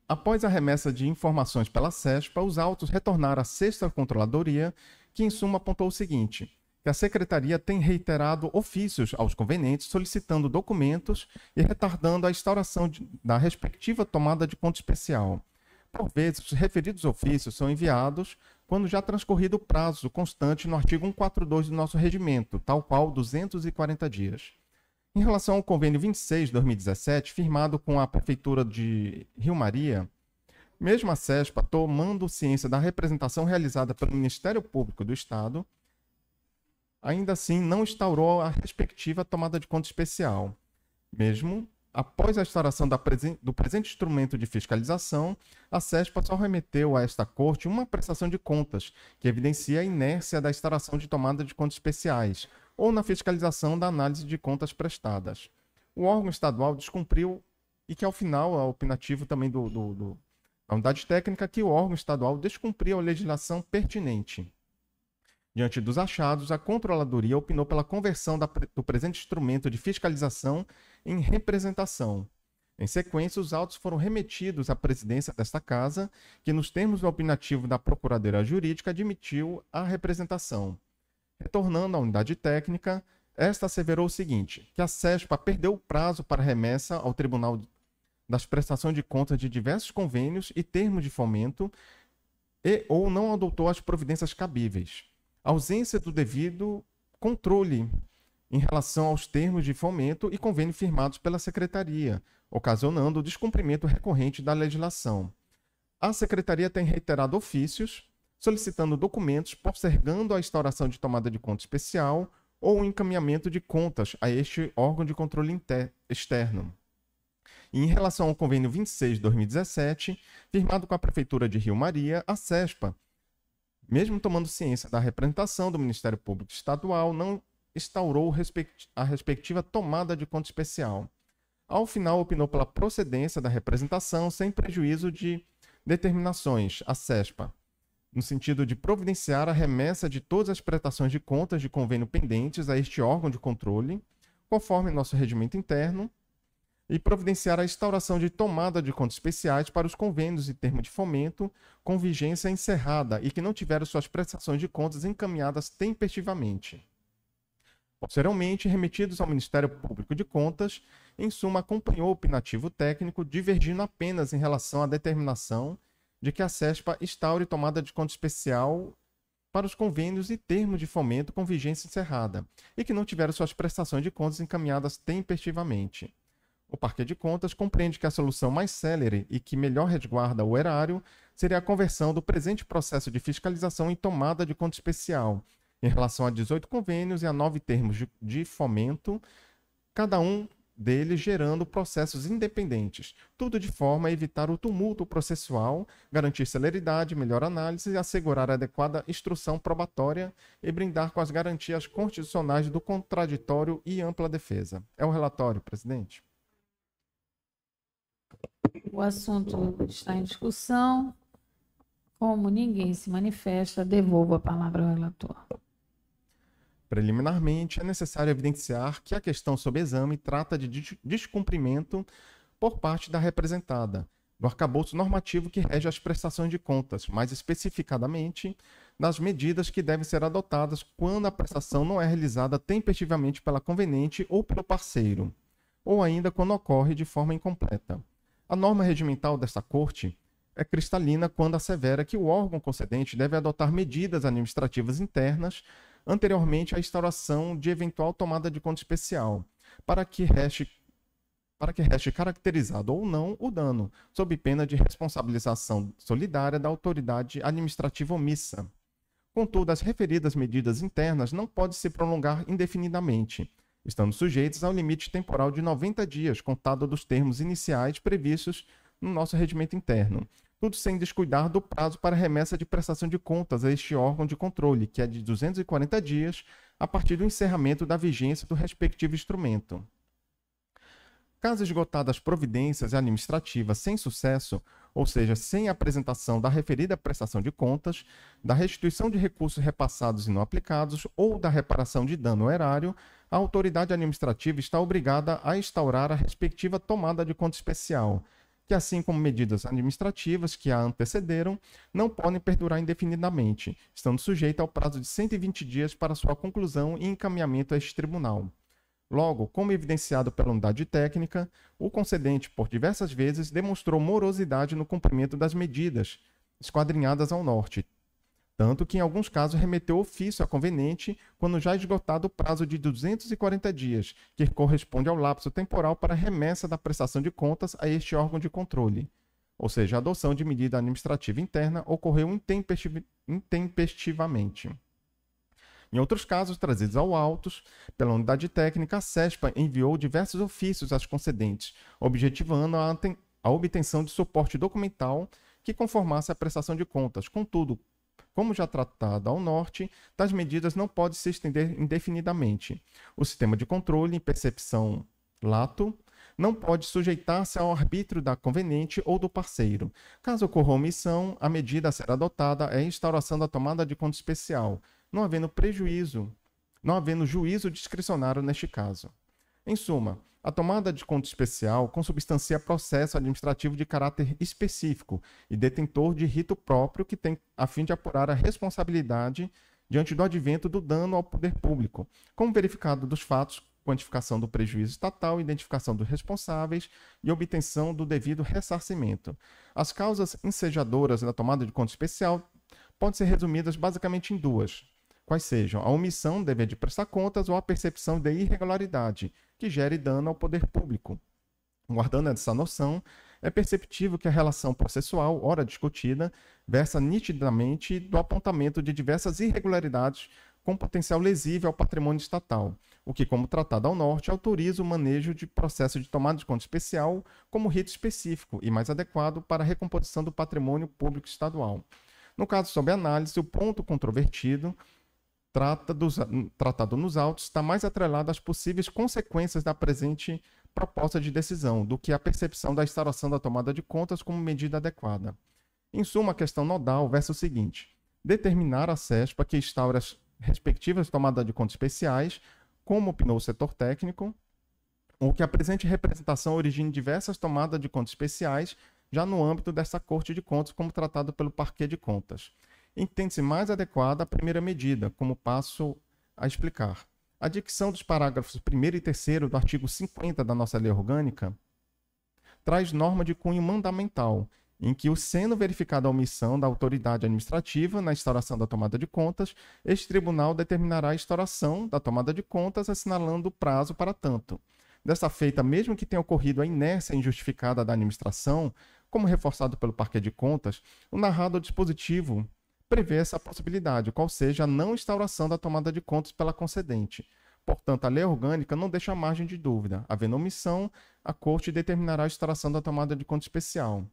Após a remessa de informações pela SESPA, os autos retornaram à 6ª Controladoria, que em suma apontou o seguinte: que a Secretaria tem reiterado ofícios aos convenientes solicitando documentos e retardando a instauração da respectiva tomada de conta especial. Por vezes, os referidos ofícios são enviados quando já transcorrido o prazo constante no artigo 142 do nosso regimento, tal qual 240 dias. Em relação ao convênio 26 de 2017, firmado com a Prefeitura de Rio Maria, mesmo a SESPA, tomando ciência da representação realizada pelo Ministério Público do Estado, ainda assim não instaurou a respectiva tomada de conta especial. Mesmo após a instauração do presente instrumento de fiscalização, a SESPA só remeteu a esta Corte uma prestação de contas, que evidencia a inércia da instauração de tomada de contas especiais, ou na fiscalização da análise de contas prestadas. O órgão estadual descumpriu, e que ao final, é opinativo também da unidade técnica, que o órgão estadual descumpriu a legislação pertinente. Diante dos achados, a Controladoria opinou pela conversão do presente instrumento de fiscalização em representação. Em sequência, os autos foram remetidos à presidência desta Casa, que, nos termos do opinativo da Procuradoria Jurídica, admitiu a representação. Retornando à unidade técnica, esta asseverou o seguinte, que a CESPA perdeu o prazo para remessa ao Tribunal das Prestações de Contas de diversos convênios e termos de fomento e ou não adotou as providências cabíveis. A ausência do devido controle em relação aos termos de fomento e convênio firmados pela Secretaria, ocasionando o descumprimento recorrente da legislação. A Secretaria tem reiterado ofícios, solicitando documentos, postergando a instauração de tomada de conta especial ou o encaminhamento de contas a este órgão de controle externo. E em relação ao convênio 26 de 2017, firmado com a Prefeitura de Rio Maria, a CESPA, mesmo tomando ciência da representação do Ministério Público Estadual, não instaurou a respectiva tomada de conta especial. Ao final, opinou pela procedência da representação sem prejuízo de determinações, a CESPA, no sentido de providenciar a remessa de todas as prestações de contas de convênio pendentes a este órgão de controle, conforme nosso regimento interno, e providenciar a instauração de tomada de contas especiais para os convênios e termo de fomento com vigência encerrada e que não tiveram suas prestações de contas encaminhadas tempestivamente. Posteriormente, remetidos ao Ministério Público de Contas, em suma, acompanhou o opinativo técnico, divergindo apenas em relação à determinação de que a CESPA instaure tomada de conta especial para os convênios e termos de fomento com vigência encerrada e que não tiveram suas prestações de contas encaminhadas tempestivamente. O Parquet de Contas compreende que a solução mais célere e que melhor resguarda o erário seria a conversão do presente processo de fiscalização em tomada de conta especial, em relação a 18 convênios e a 9 termos de fomento, cada um deles gerando processos independentes, tudo de forma a evitar o tumulto processual, garantir celeridade, melhor análise, assegurar adequada instrução probatória e brindar com as garantias constitucionais do contraditório e ampla defesa. É o relatório, presidente. O assunto está em discussão. Como ninguém se manifesta, devolvo a palavra ao relator. Preliminarmente, é necessário evidenciar que a questão sob exame trata de descumprimento por parte da representada do arcabouço normativo que rege as prestações de contas, mais especificadamente das medidas que devem ser adotadas quando a prestação não é realizada tempestivamente pela conveniente ou pelo parceiro, ou ainda quando ocorre de forma incompleta. A norma regimental desta Corte é cristalina quando assevera que o órgão concedente deve adotar medidas administrativas internas anteriormente à instauração de eventual tomada de conta especial, para que reste caracterizado ou não o dano, sob pena de responsabilização solidária da autoridade administrativa omissa. Contudo, as referidas medidas internas não podem se prolongar indefinidamente, estando sujeitos ao limite temporal de 90 dias, contado dos termos iniciais previstos no nosso regimento interno, tudo sem descuidar do prazo para remessa de prestação de contas a este órgão de controle, que é de 240 dias, a partir do encerramento da vigência do respectivo instrumento. Caso esgotadas providências administrativas sem sucesso, ou seja, sem apresentação da referida prestação de contas, da restituição de recursos repassados e não aplicados ou da reparação de dano erário, a autoridade administrativa está obrigada a instaurar a respectiva tomada de conta especial, que, assim como medidas administrativas que a antecederam, não podem perdurar indefinidamente, estando sujeita ao prazo de 120 dias para sua conclusão e encaminhamento a este tribunal. Logo, como evidenciado pela unidade técnica, o concedente, por diversas vezes, demonstrou morosidade no cumprimento das medidas esquadrinhadas ao norte, tanto que, em alguns casos, remeteu ofício à conveniente quando já esgotado o prazo de 240 dias, que corresponde ao lapso temporal para a remessa da prestação de contas a este órgão de controle. Ou seja, a adoção de medida administrativa interna ocorreu intempestivamente. Em outros casos, trazidos ao autos, pela unidade técnica, a CESPA enviou diversos ofícios às concedentes, objetivando a obtenção de suporte documental que conformasse a prestação de contas. Contudo, como já tratado ao norte, tais medidas não podem se estender indefinidamente. O sistema de controle em percepção lato não pode sujeitar-se ao arbítrio da conveniente ou do parceiro. Caso ocorra omissão, a medida a ser adotada é a instauração da tomada de conta especial, não havendo juízo discricionário neste caso. Em suma, a tomada de conta especial consubstancia processo administrativo de caráter específico e detentor de rito próprio que tem a fim de apurar a responsabilidade diante do advento do dano ao poder público, como verificado dos fatos, quantificação do prejuízo estatal, identificação dos responsáveis e obtenção do devido ressarcimento. As causas ensejadoras da tomada de conta especial podem ser resumidas basicamente em duas, quais sejam a omissão do dever de prestar contas ou a percepção de irregularidade, que gere dano ao poder público. Guardando essa noção, é perceptível que a relação processual, ora discutida, versa nitidamente do apontamento de diversas irregularidades com potencial lesivo ao patrimônio estatal, o que, como tratado ao norte, autoriza o manejo de processo de tomada de conta especial como rito específico e mais adequado para a recomposição do patrimônio público estadual. No caso sob análise, o ponto controvertido tratado nos autos está mais atrelado às possíveis consequências da presente proposta de decisão do que à percepção da instauração da tomada de contas como medida adequada. Em suma, a questão nodal versa o seguinte: determinar a CESPA que instaure as respectivas tomadas de contas especiais, como opinou o setor técnico, ou que a presente representação origine diversas tomadas de contas especiais já no âmbito dessa Corte de Contas, como tratado pelo Parquê de Contas. Entende-se mais adequada a primeira medida, como passo a explicar. A dicção dos parágrafos 1º e 3º do artigo 50 da nossa lei orgânica traz norma de cunho mandamental, em que, sendo verificada a omissão da autoridade administrativa na instauração da tomada de contas, este tribunal determinará a instauração da tomada de contas, assinalando o prazo para tanto. Dessa feita, mesmo que tenha ocorrido a inércia injustificada da administração, como reforçado pelo Parquê de Contas, o narrado dispositivo prevê essa possibilidade, qual seja a não instauração da tomada de contas pela concedente. Portanto, a lei orgânica não deixa margem de dúvida. Havendo omissão, a Corte determinará a instauração da tomada de conta especial.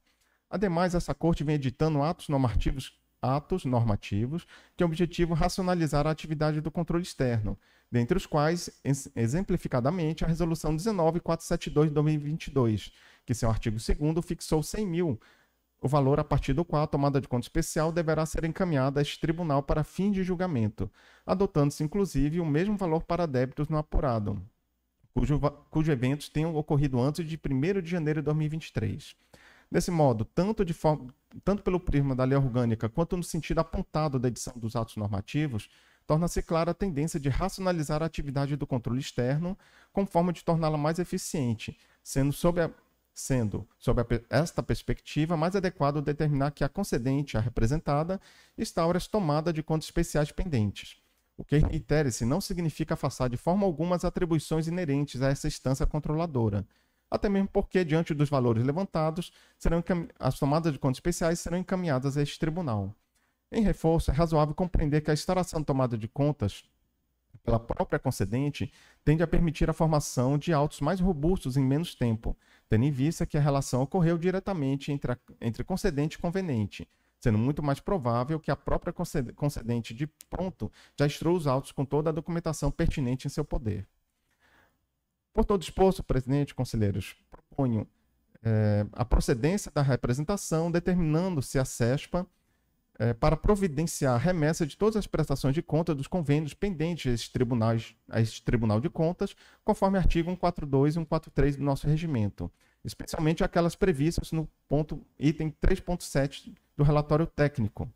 Ademais, essa Corte vem editando atos normativos que objetivam racionalizar a atividade do controle externo, dentre os quais, exemplificadamente, a Resolução 19.472 de 2022, que, seu artigo 2º, fixou 100 mil o valor a partir do qual a tomada de conta especial deverá ser encaminhada a este tribunal para fins de julgamento, adotando-se inclusive o mesmo valor para débitos no apurado, cujos eventos tenham ocorrido antes de 1º de janeiro de 2023. Desse modo, tanto pelo prisma da lei orgânica quanto no sentido apontado da edição dos atos normativos, torna-se clara a tendência de racionalizar a atividade do controle externo com forma de torná-la mais eficiente, sendo sob esta perspectiva, mais adequado determinar que a concedente, a representada, instaure as tomadas de contas especiais pendentes. O que, reitere-se, não significa afastar de forma alguma as atribuições inerentes a essa instância controladora, até mesmo porque, diante dos valores levantados, as tomadas de contas especiais serão encaminhadas a este tribunal. Em reforço, é razoável compreender que a instauração de tomada de contas pela própria concedente tende a permitir a formação de autos mais robustos em menos tempo, tendo em vista que a relação ocorreu diretamente entre concedente e conveniente, sendo muito mais provável que a própria concedente de pronto já instrua os autos com toda a documentação pertinente em seu poder. Por todo exposto, presidente, conselheiros, proponho a procedência da representação, determinando-se a CESPA para providenciar a remessa de todas as prestações de conta dos convênios pendentes a este Tribunal de Contas, conforme artigo 142 e 143 do nosso regimento, especialmente aquelas previstas no item 3.7 do relatório técnico,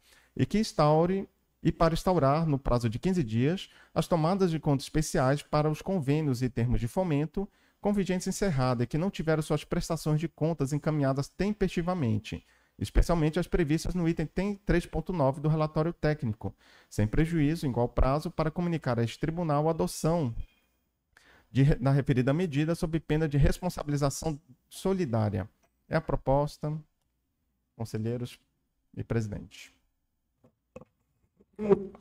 e para instaurar, no prazo de 15 dias, as tomadas de contas especiais para os convênios e termos de fomento com vigência encerrada e que não tiveram suas prestações de contas encaminhadas tempestivamente, especialmente as previstas no item 3.9 do relatório técnico, sem prejuízo, em igual prazo, para comunicar a este tribunal a adoção da referida medida sob pena de responsabilização solidária. É a proposta, conselheiros e presidente.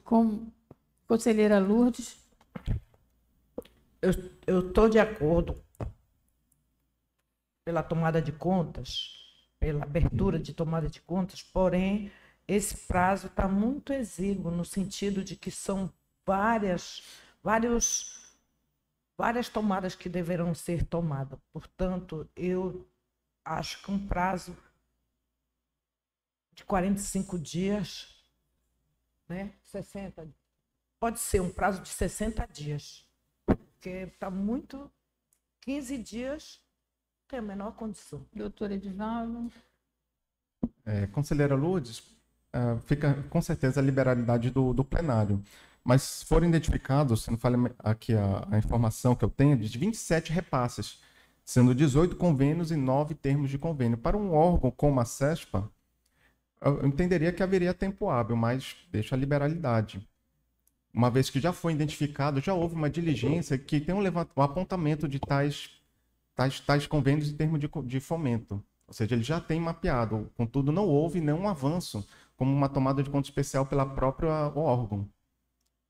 Com conselheira Lourdes. Eu estou de acordo pela tomada de contas, pela abertura de tomada de contas, porém, esse prazo está muito exíguo, no sentido de que são várias tomadas que deverão ser tomadas. Portanto, eu acho que um prazo de 45 dias, né? 60 pode ser um prazo de 60 dias. Porque está muito... 15 dias tem a menor condição. Doutor Edivaldo. Conselheira Lourdes, fica com certeza a liberalidade do plenário. Mas se forem identificados, se não fale aqui a informação que eu tenho, de 27 repasses, sendo 18 convênios e 9 termos de convênio. Para um órgão como a CESPA, eu entenderia que haveria tempo hábil, mas deixa a liberalidade. Uma vez que já foi identificado, já houve uma diligência que tem um apontamento de tais convênios em termos de fomento. Ou seja, ele já tem mapeado. Contudo, não houve nenhum avanço como uma tomada de conta especial pela própria órgão.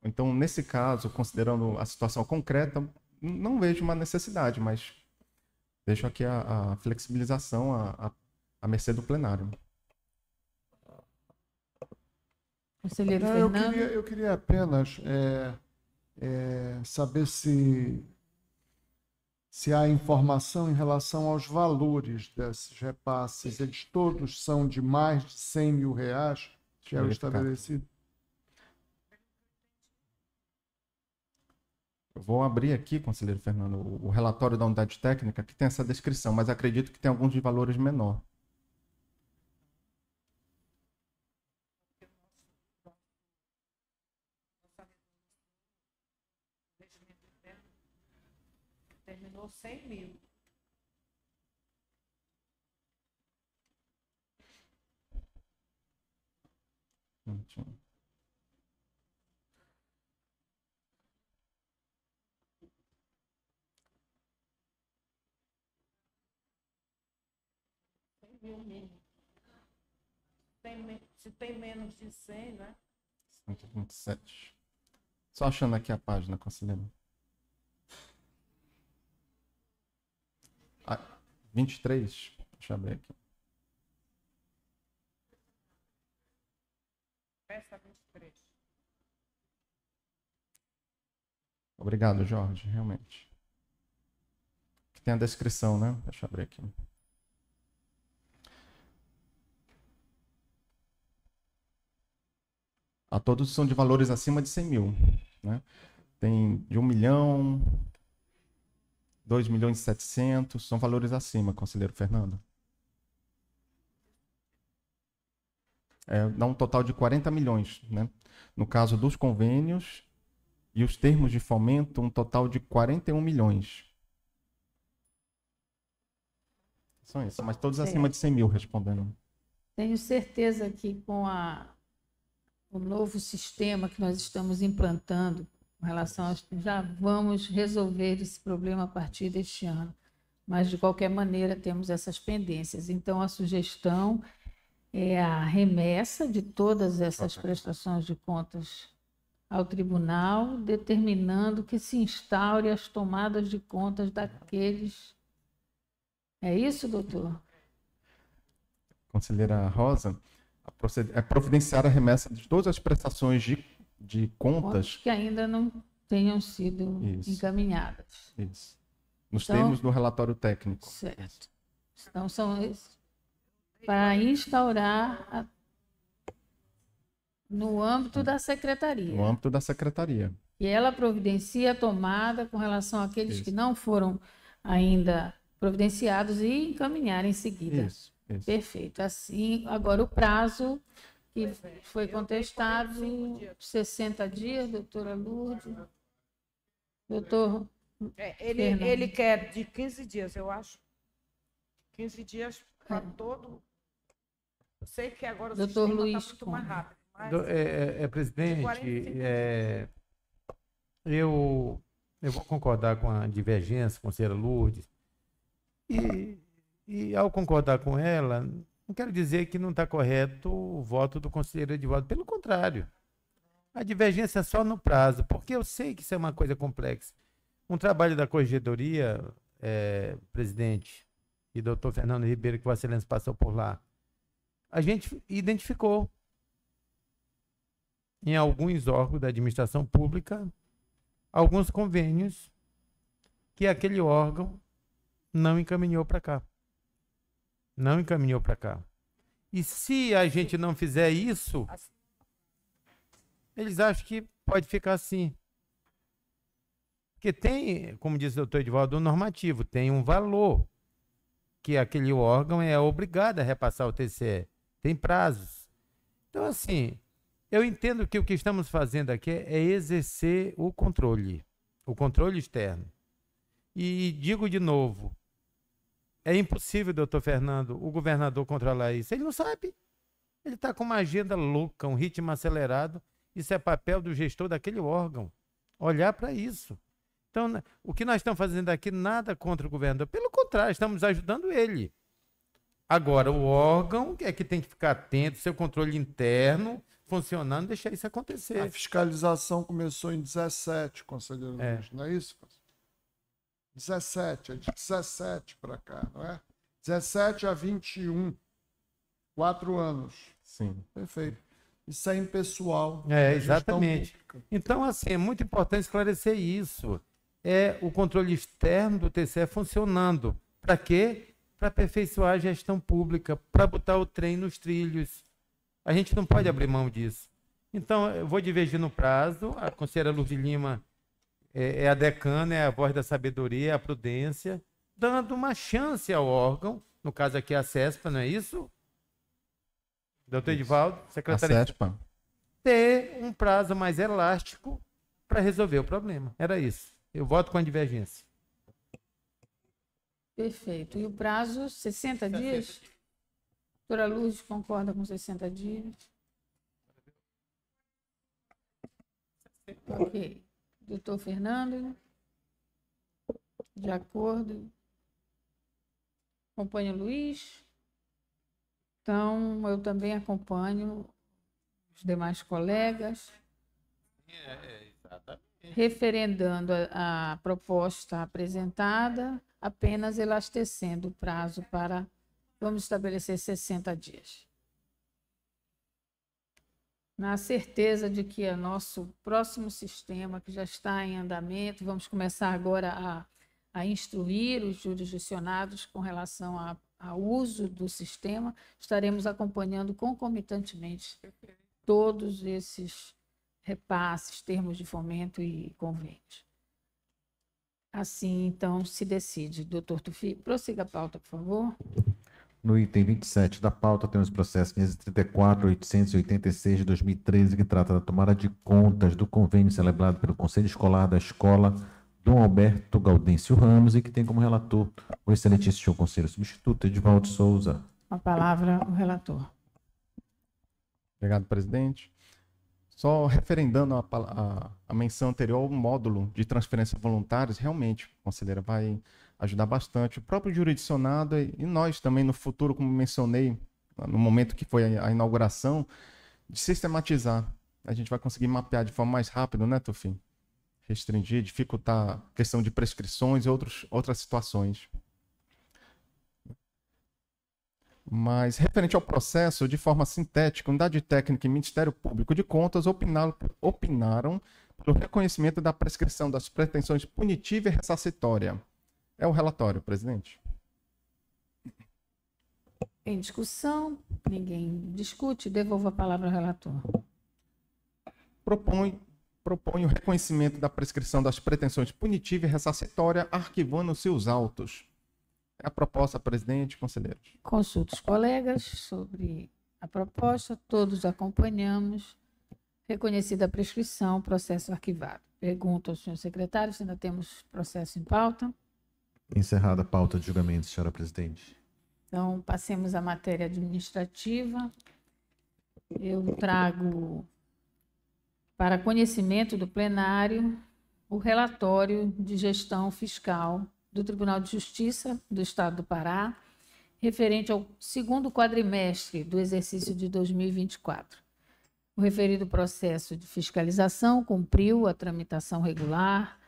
Então, nesse caso, considerando a situação concreta, não vejo uma necessidade, mas deixo aqui a flexibilização à mercê do plenário. Conselheiro Fernando. Eu queria apenas saber se há informação em relação aos valores desses repasses. Eles todos são de mais de 100 mil reais, que é o estabelecido. Eu vou abrir aqui, conselheiro Fernando, o relatório da unidade técnica, que tem essa descrição, mas acredito que tem alguns de valores menor. Terminou 100 mil. Se tem menos de 100, né? 127. Só achando aqui a página, conselheiro. 23. Deixa eu abrir aqui. Peça 23. Obrigado, Jorge, realmente. Aqui tem a descrição, né? Deixa eu abrir aqui. Todos são de valores acima de 100 mil. Né? Tem de 1 milhão, 2 milhões e 700, são valores acima, conselheiro Fernando. Dá um total de 40 milhões. Né? No caso dos convênios e os termos de fomento, um total de 41 milhões. São isso, mas todos acima de 100 mil, respondendo. Tenho certeza que com o novo sistema que nós estamos implantando, com relação já vamos resolver esse problema a partir deste ano. Mas, de qualquer maneira, temos essas pendências. Então, a sugestão é a remessa de todas essas prestações de contas ao tribunal, determinando que se instaure as tomadas de contas daqueles. É isso, doutor? Conselheira Rosa, providenciar a remessa de todas as prestações de contas que ainda não tenham sido encaminhadas. Isso. Nos termos do relatório técnico. Certo. Então, são esses para instaurar no âmbito da secretaria. No âmbito da secretaria. E ela providencia a tomada com relação àqueles que não foram ainda providenciados e encaminhar em seguida. Isso. Perfeito. Assim, agora o prazo que foi contestado, 60 dias, doutora Lourdes. Doutor ele quer de 15 dias, eu acho. 15 dias para todo. Eu sei que agora o doutor sistema Luiz está muito mais rápido. Mas presidente, eu vou concordar com a divergência, conselheira Lourdes. E ao concordar com ela, não quero dizer que não está correto o voto do conselheiro Edivaldo. Pelo contrário, a divergência é só no prazo, porque eu sei que isso é uma coisa complexa. Um trabalho da corregedoria, presidente, e doutor Fernando Ribeiro, que Vossa Excelência passou por lá, a gente identificou em alguns órgãos da administração pública alguns convênios que aquele órgão não encaminhou para cá. Não encaminhou para cá. E se a gente não fizer isso, eles acham que pode ficar assim. Porque tem, como diz o doutor Edivaldo, um normativo, tem um valor que aquele órgão é obrigado a repassar ao TCE. Tem prazos. Então, assim, eu entendo que o que estamos fazendo aqui é exercer o controle externo. E digo de novo, é impossível, doutor Fernando, o governador controlar isso. Ele não sabe. Ele está com uma agenda louca, um ritmo acelerado. Isso é papel do gestor daquele órgão. Olhar para isso. Então, o que nós estamos fazendo aqui, nada contra o governador. Pelo contrário, estamos ajudando ele. Agora, o órgão é que tem que ficar atento, seu controle interno funcionando, deixar isso acontecer. A fiscalização começou em 17, conselheiro Luiz, não é isso? 17, é de 17 para cá, não é? 17 a 21, 4 anos. Sim. Perfeito. Isso é impessoal. Exatamente. Então, assim, é muito importante esclarecer isso. É o controle externo do TCE funcionando. Para quê? Para aperfeiçoar a gestão pública, para botar o trem nos trilhos. A gente não pode abrir mão disso. Então, eu vou divergir no prazo. A conselheira Lourdes Lima é a decana, é a voz da sabedoria, a prudência, dando uma chance ao órgão, no caso aqui a CESPA, não é isso? Doutor Edivaldo, secretário. A CESPA. Ter um prazo mais elástico para resolver o problema. Era isso. Eu voto com a divergência. Perfeito. E o prazo, 60 dias? Doutora Lourdes concorda com 60 dias? Ok. Doutor Fernando? De acordo. Acompanha o Luiz? Então, eu também acompanho os demais colegas. Referendando a proposta apresentada, apenas elastecendo o prazo para, vamos estabelecer 60 dias. Na certeza de que é nosso próximo sistema, que já está em andamento, vamos começar agora a instruir os jurisdicionados com relação ao uso do sistema, estaremos acompanhando concomitantemente todos esses repasses, termos de fomento e convênios. Assim, então, se decide. Doutor Tufi, prossiga a pauta, por favor. No item 27 da pauta, temos o processo 534.886 de 2013, que trata da tomada de contas do convênio celebrado pelo Conselho Escolar da Escola Dom Alberto Gaudêncio Ramos e que tem como relator o excelentíssimo conselheiro substituto Edivaldo Souza. Com a palavra, o relator. Obrigado, presidente. Só referendando a menção anterior, o módulo de transferência voluntários, realmente, conselheira, vai ajudar bastante. O próprio jurisdicionado e nós também no futuro, como mencionei, no momento que foi a inauguração, de sistematizar. A gente vai conseguir mapear de forma mais rápida, né, Tufi? Restringir, dificultar a questão de prescrições e outras situações. Mas, referente ao processo, de forma sintética, Unidade Técnica e Ministério Público de Contas opinaram pelo reconhecimento da prescrição das pretensões punitiva e ressarcitória. É o relatório, presidente. Em discussão, ninguém discute, devolvo a palavra ao relator. Propõe o reconhecimento da prescrição das pretensões punitiva e ressarcitória, arquivando seus autos. É a proposta, presidente, conselheiros. Consulto os colegas sobre a proposta, todos acompanhamos. Reconhecida a prescrição, processo arquivado. Pergunto ao senhor secretário se ainda temos processo em pauta. Encerrada a pauta de julgamento, senhora presidente. Então, passemos à matéria administrativa. Eu trago para conhecimento do plenário o relatório de gestão fiscal do Tribunal de Justiça do Estado do Pará, referente ao segundo quadrimestre do exercício de 2024. O referido processo de fiscalização cumpriu a tramitação regular,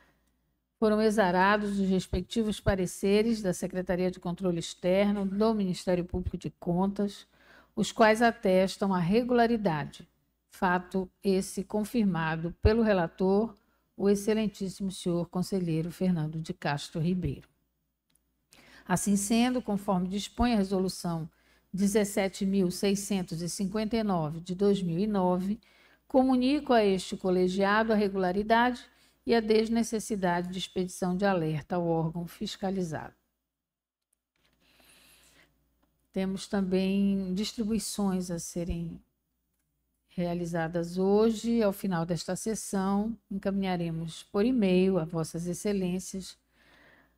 foram exarados os respectivos pareceres da Secretaria de Controle Externo do Ministério Público de Contas, os quais atestam a regularidade, fato esse confirmado pelo relator, o excelentíssimo senhor conselheiro Fernando de Castro Ribeiro. Assim sendo, conforme dispõe a resolução 17.659 de 2009, comunico a este colegiado a regularidade e a desnecessidade de expedição de alerta ao órgão fiscalizado. Temos também distribuições a serem realizadas hoje. Ao final desta sessão, encaminharemos por e-mail a Vossas Excelências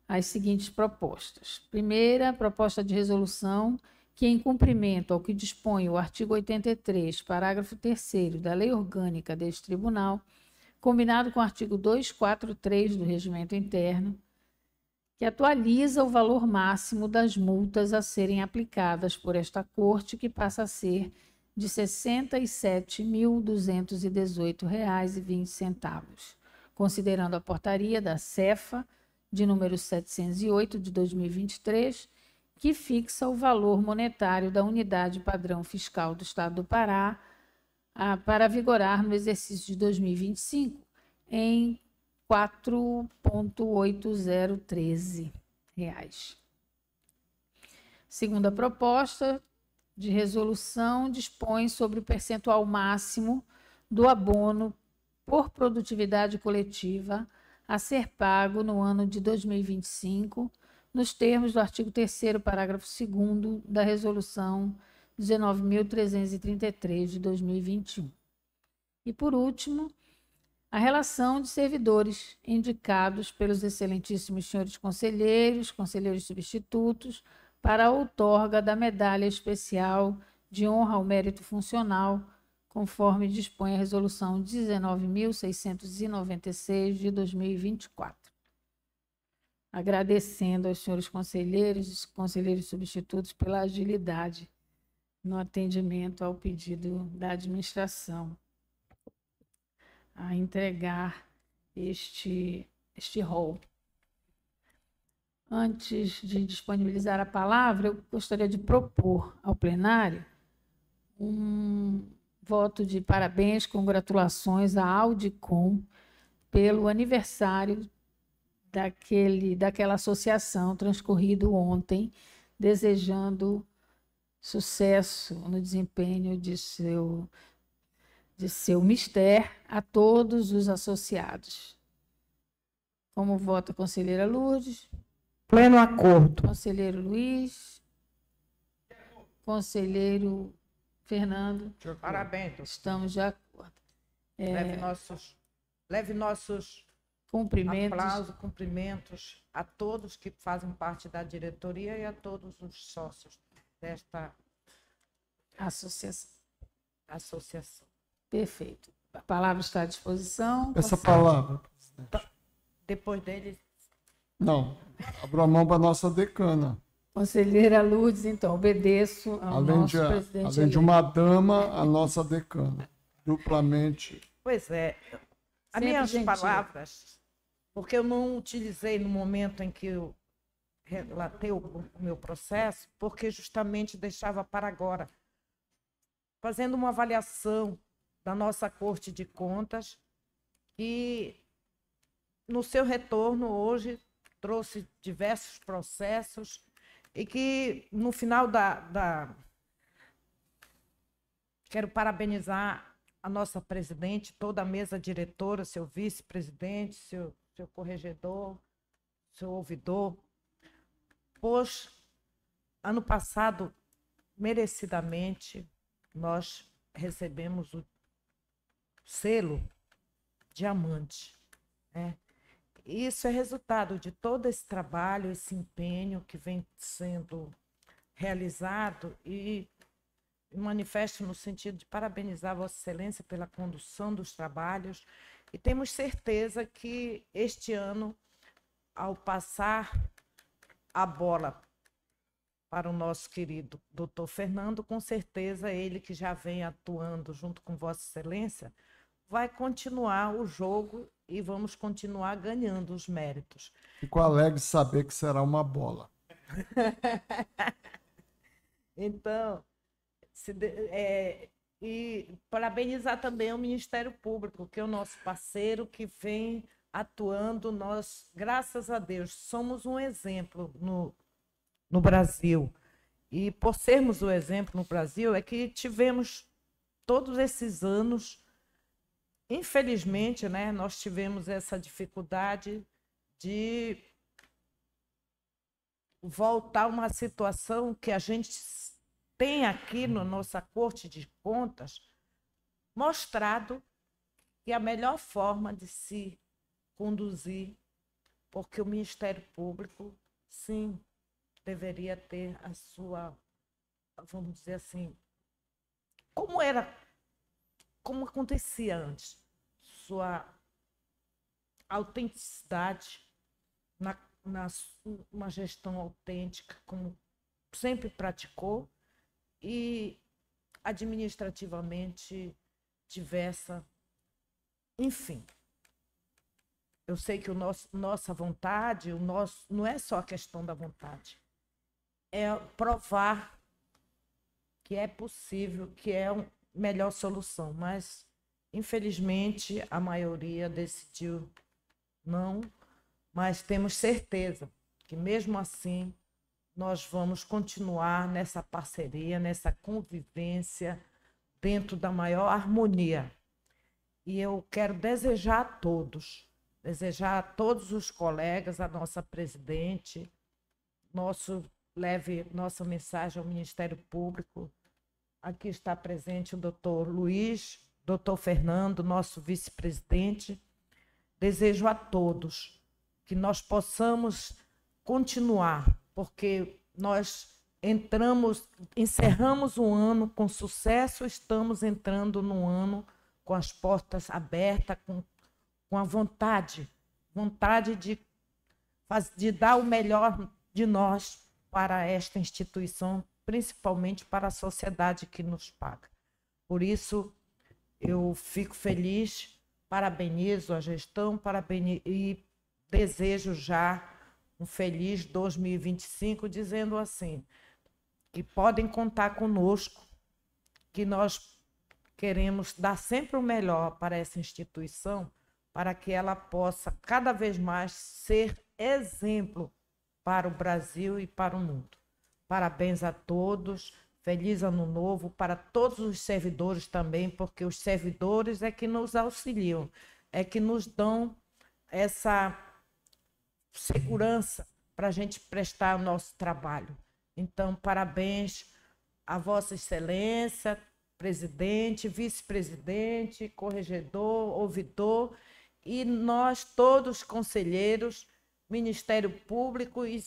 as seguintes propostas. Primeira, proposta de resolução que, em cumprimento ao que dispõe o artigo 83, parágrafo 3º da Lei Orgânica deste Tribunal, combinado com o artigo 243 do Regimento Interno, que atualiza o valor máximo das multas a serem aplicadas por esta Corte, que passa a ser de R$ 67.218,20, considerando a portaria da Cefa, de número 708, de 2023, que fixa o valor monetário da unidade padrão fiscal do Estado do Pará para vigorar no exercício de 2025 em R$ 4.8013. Segunda proposta de resolução dispõe sobre o percentual máximo do abono por produtividade coletiva a ser pago no ano de 2025, nos termos do artigo 3º, parágrafo 2º da Resolução 19.333 de 2021. E, por último, a relação de servidores indicados pelos excelentíssimos senhores conselheiros, conselheiros substitutos, para a outorga da Medalha Especial de Honra ao Mérito Funcional, conforme dispõe a Resolução 19.696 de 2024. Agradecendo aos senhores conselheiros e conselheiros substitutos pela agilidade no atendimento ao pedido da administração a entregar este rol. Antes de disponibilizar a palavra, eu gostaria de propor ao plenário um voto de parabéns, congratulações à Audicom pelo aniversário daquela associação transcorrido ontem, desejando sucesso no desempenho de seu mistério a todos os associados. Como vota a conselheira Lourdes? Pleno acordo. Conselheiro Luiz? Conselheiro Fernando? Parabéns. Estamos de acordo. Leve nossos cumprimentos. Aplausos, cumprimentos a todos que fazem parte da diretoria e a todos os sócios desta associação. Perfeito. A palavra está à disposição. Essa palavra, presidente. Depois dele. Não, abro a mão para a nossa decana. Conselheira Lourdes, então, obedeço ao nosso presidente. Além de uma dama, a nossa decana. Duplamente. Pois é. As minhas palavras, porque eu não utilizei no momento em que eu relatei o meu processo, porque justamente deixava para agora, fazendo uma avaliação da nossa Corte de Contas, que no seu retorno hoje trouxe diversos processos e que no final quero parabenizar a nossa presidente, toda a mesa diretora, seu vice-presidente, seu corregedor, seu ouvidor, pois ano passado, merecidamente, nós recebemos o selo diamante, né? Isso é resultado de todo esse trabalho, esse empenho que vem sendo realizado e manifesto no sentido de parabenizar Vossa Excelência pela condução dos trabalhos e temos certeza que este ano, ao passar a bola para o nosso querido doutor Fernando, com certeza ele que já vem atuando junto com Vossa Excelência, vai continuar o jogo e vamos continuar ganhando os méritos. Fico alegre de saber que será uma bola. Então, e parabenizar também o Ministério Público, que é o nosso parceiro que vem atuando. Nós, graças a Deus, somos um exemplo no Brasil. E por sermos o exemplo no Brasil, é que tivemos todos esses anos infelizmente, né, nós tivemos essa dificuldade de voltar a uma situação que a gente tem aqui na nossa Corte de Contas, mostrado que a melhor forma de se conduzir, porque o Ministério Público, sim, deveria ter a sua, vamos dizer assim, como acontecia antes, sua autenticidade, uma gestão autêntica, como sempre praticou, e administrativamente diversa. Enfim, eu sei que nossa vontade, não é só a questão da vontade, é provar que é possível, que é a melhor solução, mas infelizmente a maioria decidiu não, mas temos certeza que mesmo assim nós vamos continuar nessa parceria, nessa convivência, dentro da maior harmonia. E eu quero desejar a todos os colegas, a nossa presidente, leve nossa mensagem ao Ministério Público. Aqui está presente o doutor Luiz, doutor Fernando, nosso vice-presidente. Desejo a todos que nós possamos continuar, porque nós encerramos o ano com sucesso, estamos entrando no ano com as portas abertas, com a vontade de dar o melhor de nós para esta instituição, principalmente para a sociedade que nos paga. Por isso, eu fico feliz, parabenizo a gestão, e desejo já um feliz 2025, dizendo assim, que podem contar conosco, que nós queremos dar sempre o melhor para essa instituição, para que ela possa cada vez mais ser exemplo para o Brasil e para o mundo. Parabéns a todos, feliz ano novo para todos os servidores também, porque os servidores é que nos auxiliam, é que nos dão essa segurança para a gente prestar o nosso trabalho. Então, parabéns a Vossa Excelência, presidente, vice-presidente, corregedor, ouvidor, e nós todos, conselheiros, Ministério Público e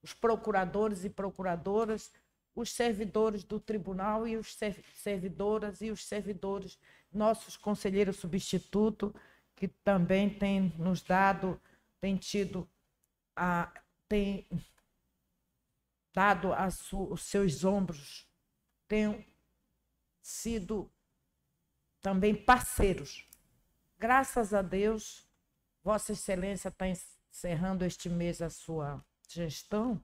os procuradores e procuradoras, os servidores do tribunal e os servidoras e os servidores, nossos conselheiros substitutos, que também têm nos dado, têm dado os seus ombros, têm sido também parceiros. Graças a Deus, Vossa Excelência está encerrando este mês a sua gestão,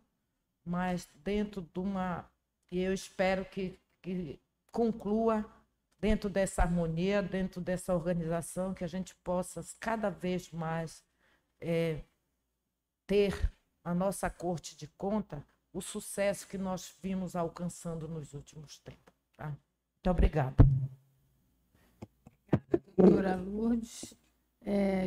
mas dentro de e eu espero que conclua dentro dessa harmonia, dentro dessa organização, que a gente possa cada vez mais ter a nossa Corte de Contas o sucesso que nós vimos alcançando nos últimos tempos. Tá? Muito obrigada. Doutora Lourdes,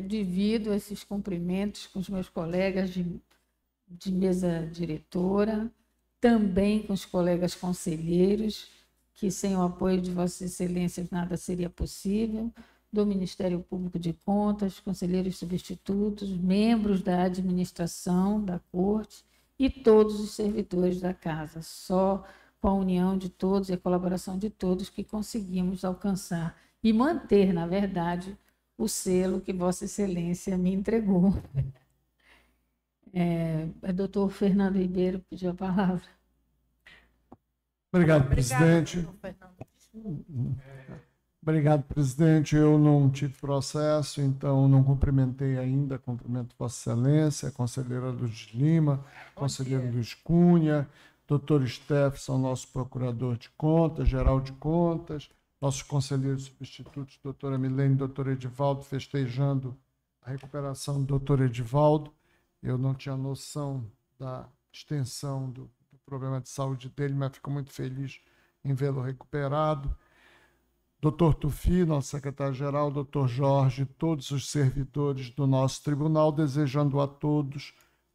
divido esses cumprimentos com os meus colegas de mesa diretora, também com os colegas conselheiros, que sem o apoio de Vossas Excelências nada seria possível, do Ministério Público de Contas, conselheiros substitutos, membros da administração da Corte e todos os servidores da Casa. Só com a união de todos e a colaboração de todos que conseguimos alcançar e manter, na verdade, o selo que Vossa Excelência me entregou. O doutor Fernando Ribeiro pediu a palavra. Obrigado, presidente. Obrigado, presidente. Eu não tive processo, então não cumprimentei ainda. Cumprimento Vossa Excelência, a conselheira Lourdes Lima, conselheiro Luiz Cunha, doutor Stefson, nosso procurador de contas, geral de contas, nossos conselheiros substitutos, doutora Milene e doutor Edivaldo, festejando a recuperação do doutor Edivaldo. Eu não tinha noção da extensão do problema de saúde dele, mas fico muito feliz em vê-lo recuperado. Dr. Tufi, nosso secretário-geral, Dr. Jorge, todos os servidores do nosso tribunal, desejando a todos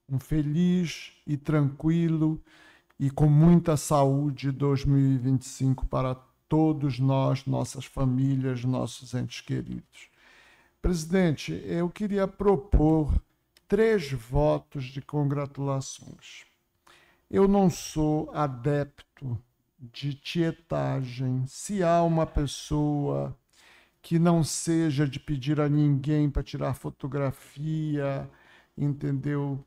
um feliz e tranquilo e com muita saúde 2025 para todos nós, nossas famílias, nossos entes queridos. Presidente, eu queria propor 3 votos de congratulações. Eu não sou adepto de tietagem. Se há uma pessoa que não seja de pedir a ninguém para tirar fotografia, entendeu?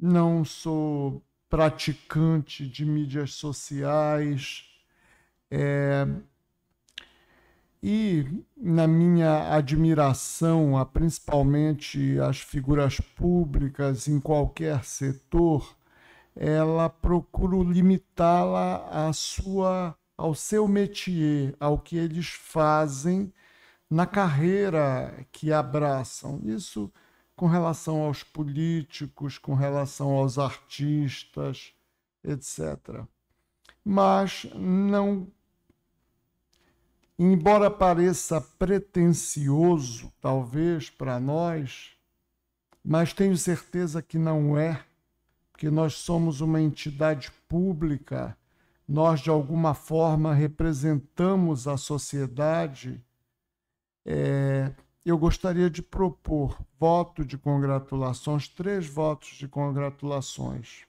Não sou praticante de mídias sociais. E na minha admiração, principalmente as figuras públicas em qualquer setor, ela procuro limitá-la ao seu métier, ao que eles fazem na carreira que abraçam. Isso com relação aos políticos, com relação aos artistas, etc. Mas não, embora pareça pretensioso, talvez, para nós, mas tenho certeza que não é, porque nós somos uma entidade pública, nós, de alguma forma, representamos a sociedade. Eu gostaria de propor voto de congratulações, 3 votos de congratulações.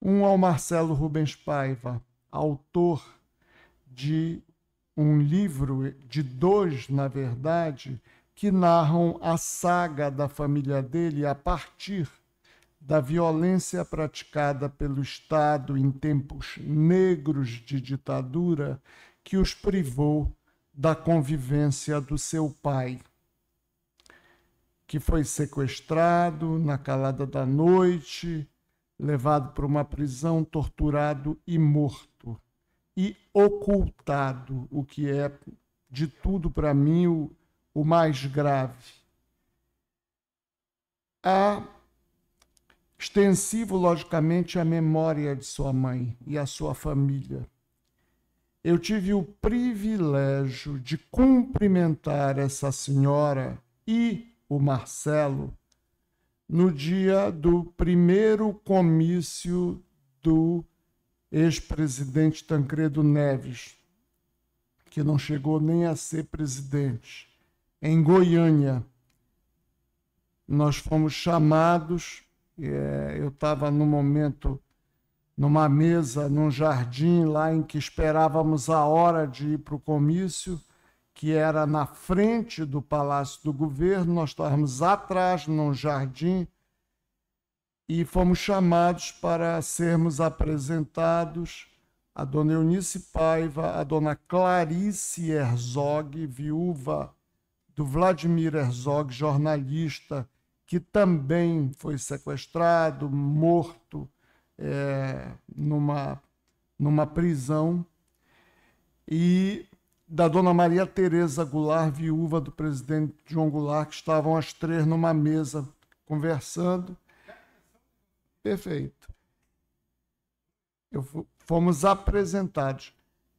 Um ao Marcelo Rubens Paiva, autor de um livro, de 2, na verdade, que narram a saga da família dele a partir da violência praticada pelo Estado em tempos negros de ditadura que os privou da convivência do seu pai, que foi sequestrado na calada da noite, levado para uma prisão, torturado e morto, e ocultado, o que é, de tudo para mim, o mais grave. Extensivo, logicamente, a memória de sua mãe e a sua família. Eu tive o privilégio de cumprimentar essa senhora e o Marcelo no dia do primeiro comício do ex-presidente Tancredo Neves, que não chegou nem a ser presidente, em Goiânia. Nós fomos chamados. Eu estava no momento numa mesa, num jardim lá em que esperávamos a hora de ir para o comício, que era na frente do Palácio do Governo. Nós estávamos atrás, num jardim, e fomos chamados para sermos apresentados a dona Eunice Paiva, a dona Clarice Herzog, viúva do Vladimir Herzog, jornalista, que também foi sequestrado, morto numa prisão, e da dona Maria Tereza Goulart, viúva do presidente João Goulart, que estavam as 3 numa mesa conversando. Perfeito. Fomos apresentados.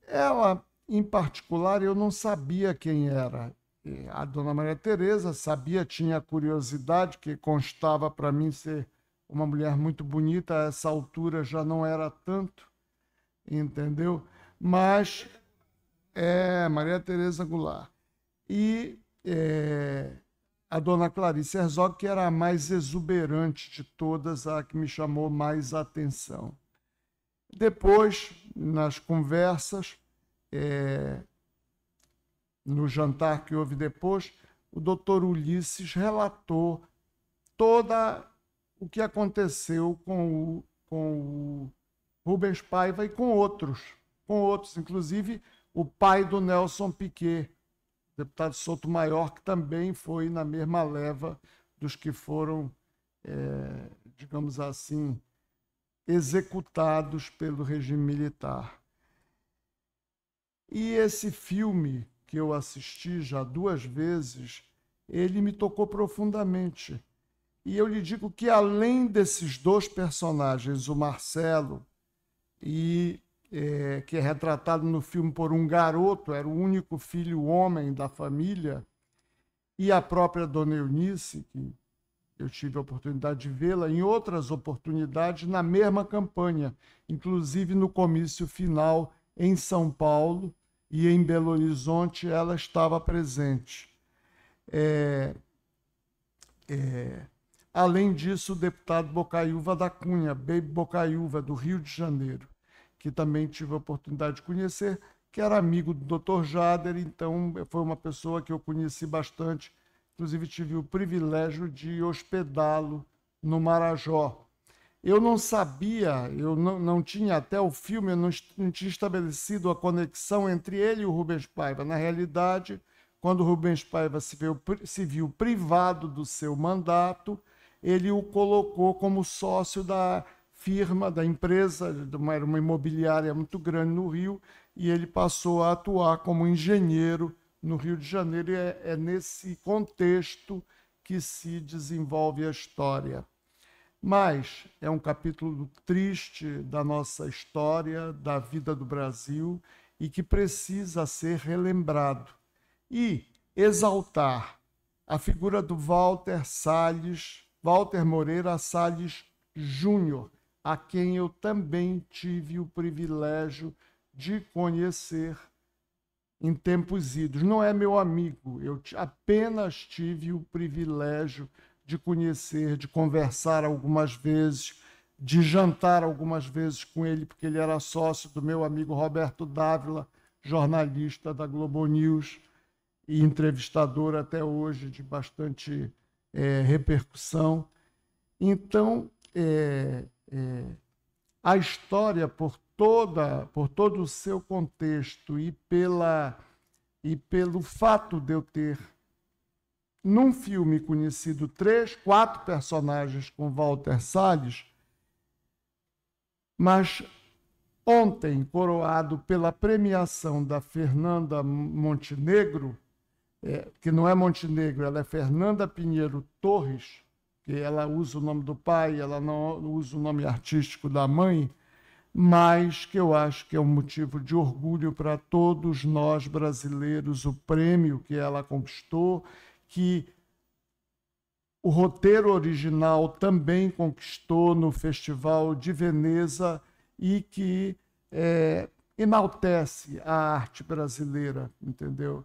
Ela, em particular, eu não sabia quem era. A dona Maria Tereza sabia, tinha curiosidade, que constava para mim ser uma mulher muito bonita. A essa altura já não era tanto, entendeu? Mas Maria Tereza Goulart. E a dona Clarice Herzog, que era a mais exuberante de todas, a que me chamou mais atenção. Depois, nas conversas, no jantar que houve depois, o doutor Ulisses relatou toda o que aconteceu com o Rubens Paiva e com outros, inclusive o pai do Nelson Piquet, deputado Sotomayor, que também foi na mesma leva dos que foram, digamos assim, executados pelo regime militar. E esse filme, que eu assisti já 2 vezes, ele me tocou profundamente. E eu lhe digo que, além desses 2 personagens, o Marcelo e que é retratado no filme por um garoto, era o único filho homem da família, e a própria Dona Eunice, que eu tive a oportunidade de vê-la em outras oportunidades na mesma campanha, inclusive no comício final em São Paulo e em Belo Horizonte ela estava presente. Além disso, o deputado Bocaiúva da Cunha, Baby Bocaiúva, do Rio de Janeiro, que também tive a oportunidade de conhecer, que era amigo do Dr. Jader, então foi uma pessoa que eu conheci bastante, inclusive tive o privilégio de hospedá-lo no Marajó. Eu não sabia, eu não tinha até o filme, eu não tinha estabelecido a conexão entre ele e o Rubens Paiva. Na realidade, quando o Rubens Paiva se viu privado do seu mandato, ele o colocou como sócio da firma, da empresa, era uma imobiliária muito grande no Rio, e ele passou a atuar como engenheiro no Rio de Janeiro, e é nesse contexto que se desenvolve a história. Mas é um capítulo triste da nossa história, da vida do Brasil, e que precisa ser relembrado. E exaltar a figura do Walter Moreira Salles Júnior, a quem eu também tive o privilégio de conhecer em tempos idos. Não é meu amigo, eu apenas tive o privilégio de conhecer, de conversar algumas vezes, de jantar algumas vezes com ele, porque ele era sócio do meu amigo Roberto Dávila, jornalista da Globo News e entrevistador até hoje de bastante repercussão. Então, a história, por todo o seu contexto e pelo fato de eu ter, num filme conhecido 3, 4 personagens com Walter Salles, mas ontem, coroado pela premiação da Fernanda Montenegro, que não é Montenegro, ela é Fernanda Pinheiro Torres, que ela usa o nome do pai, ela não usa o nome artístico da mãe, mas que eu acho que é um motivo de orgulho para todos nós brasileiros, o prêmio que ela conquistou, que o roteiro original também conquistou no Festival de Veneza e que enaltece a arte brasileira, entendeu?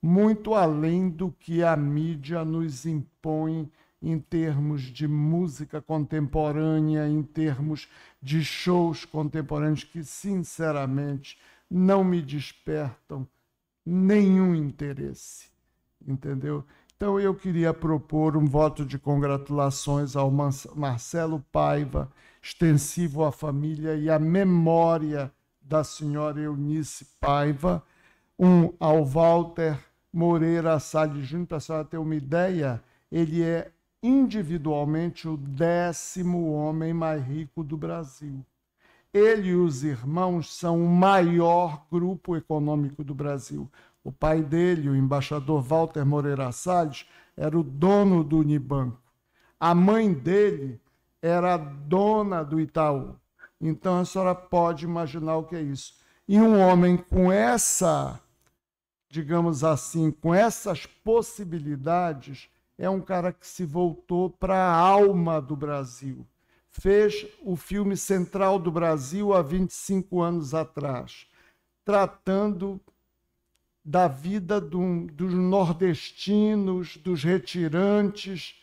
Muito além do que a mídia nos impõe em termos de música contemporânea, em termos de shows contemporâneos que, sinceramente, não me despertam nenhum interesse, entendeu? Então, eu queria propor um voto de congratulações ao Marcelo Paiva, extensivo à família e à memória da senhora Eunice Paiva, ao Walter Moreira Salles Júnior. Para a senhora ter uma ideia, ele é individualmente o 10º homem mais rico do Brasil. Ele e os irmãos são o maior grupo econômico do Brasil. O pai dele, o embaixador Walter Moreira Salles, era o dono do Unibanco. A mãe dele era a dona do Itaú. Então a senhora pode imaginar o que é isso. E um homem com essa, digamos assim, com essas possibilidades, é um cara que se voltou para a alma do Brasil. Fez o filme Central do Brasil há 25 anos atrás, tratando da vida dos nordestinos, dos retirantes,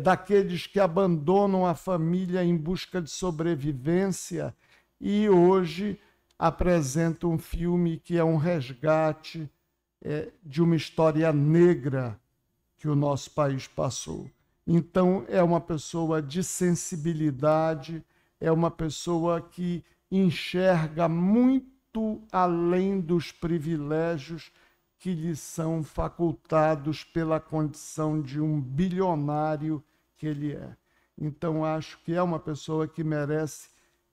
daqueles que abandonam a família em busca de sobrevivência, e hoje apresenta um filme que é um resgate de uma história negra que o nosso país passou. Então, é uma pessoa de sensibilidade, é uma pessoa que enxerga muito além dos privilégios que lhe são facultados pela condição de um bilionário que ele é. Então, acho que é uma pessoa que merece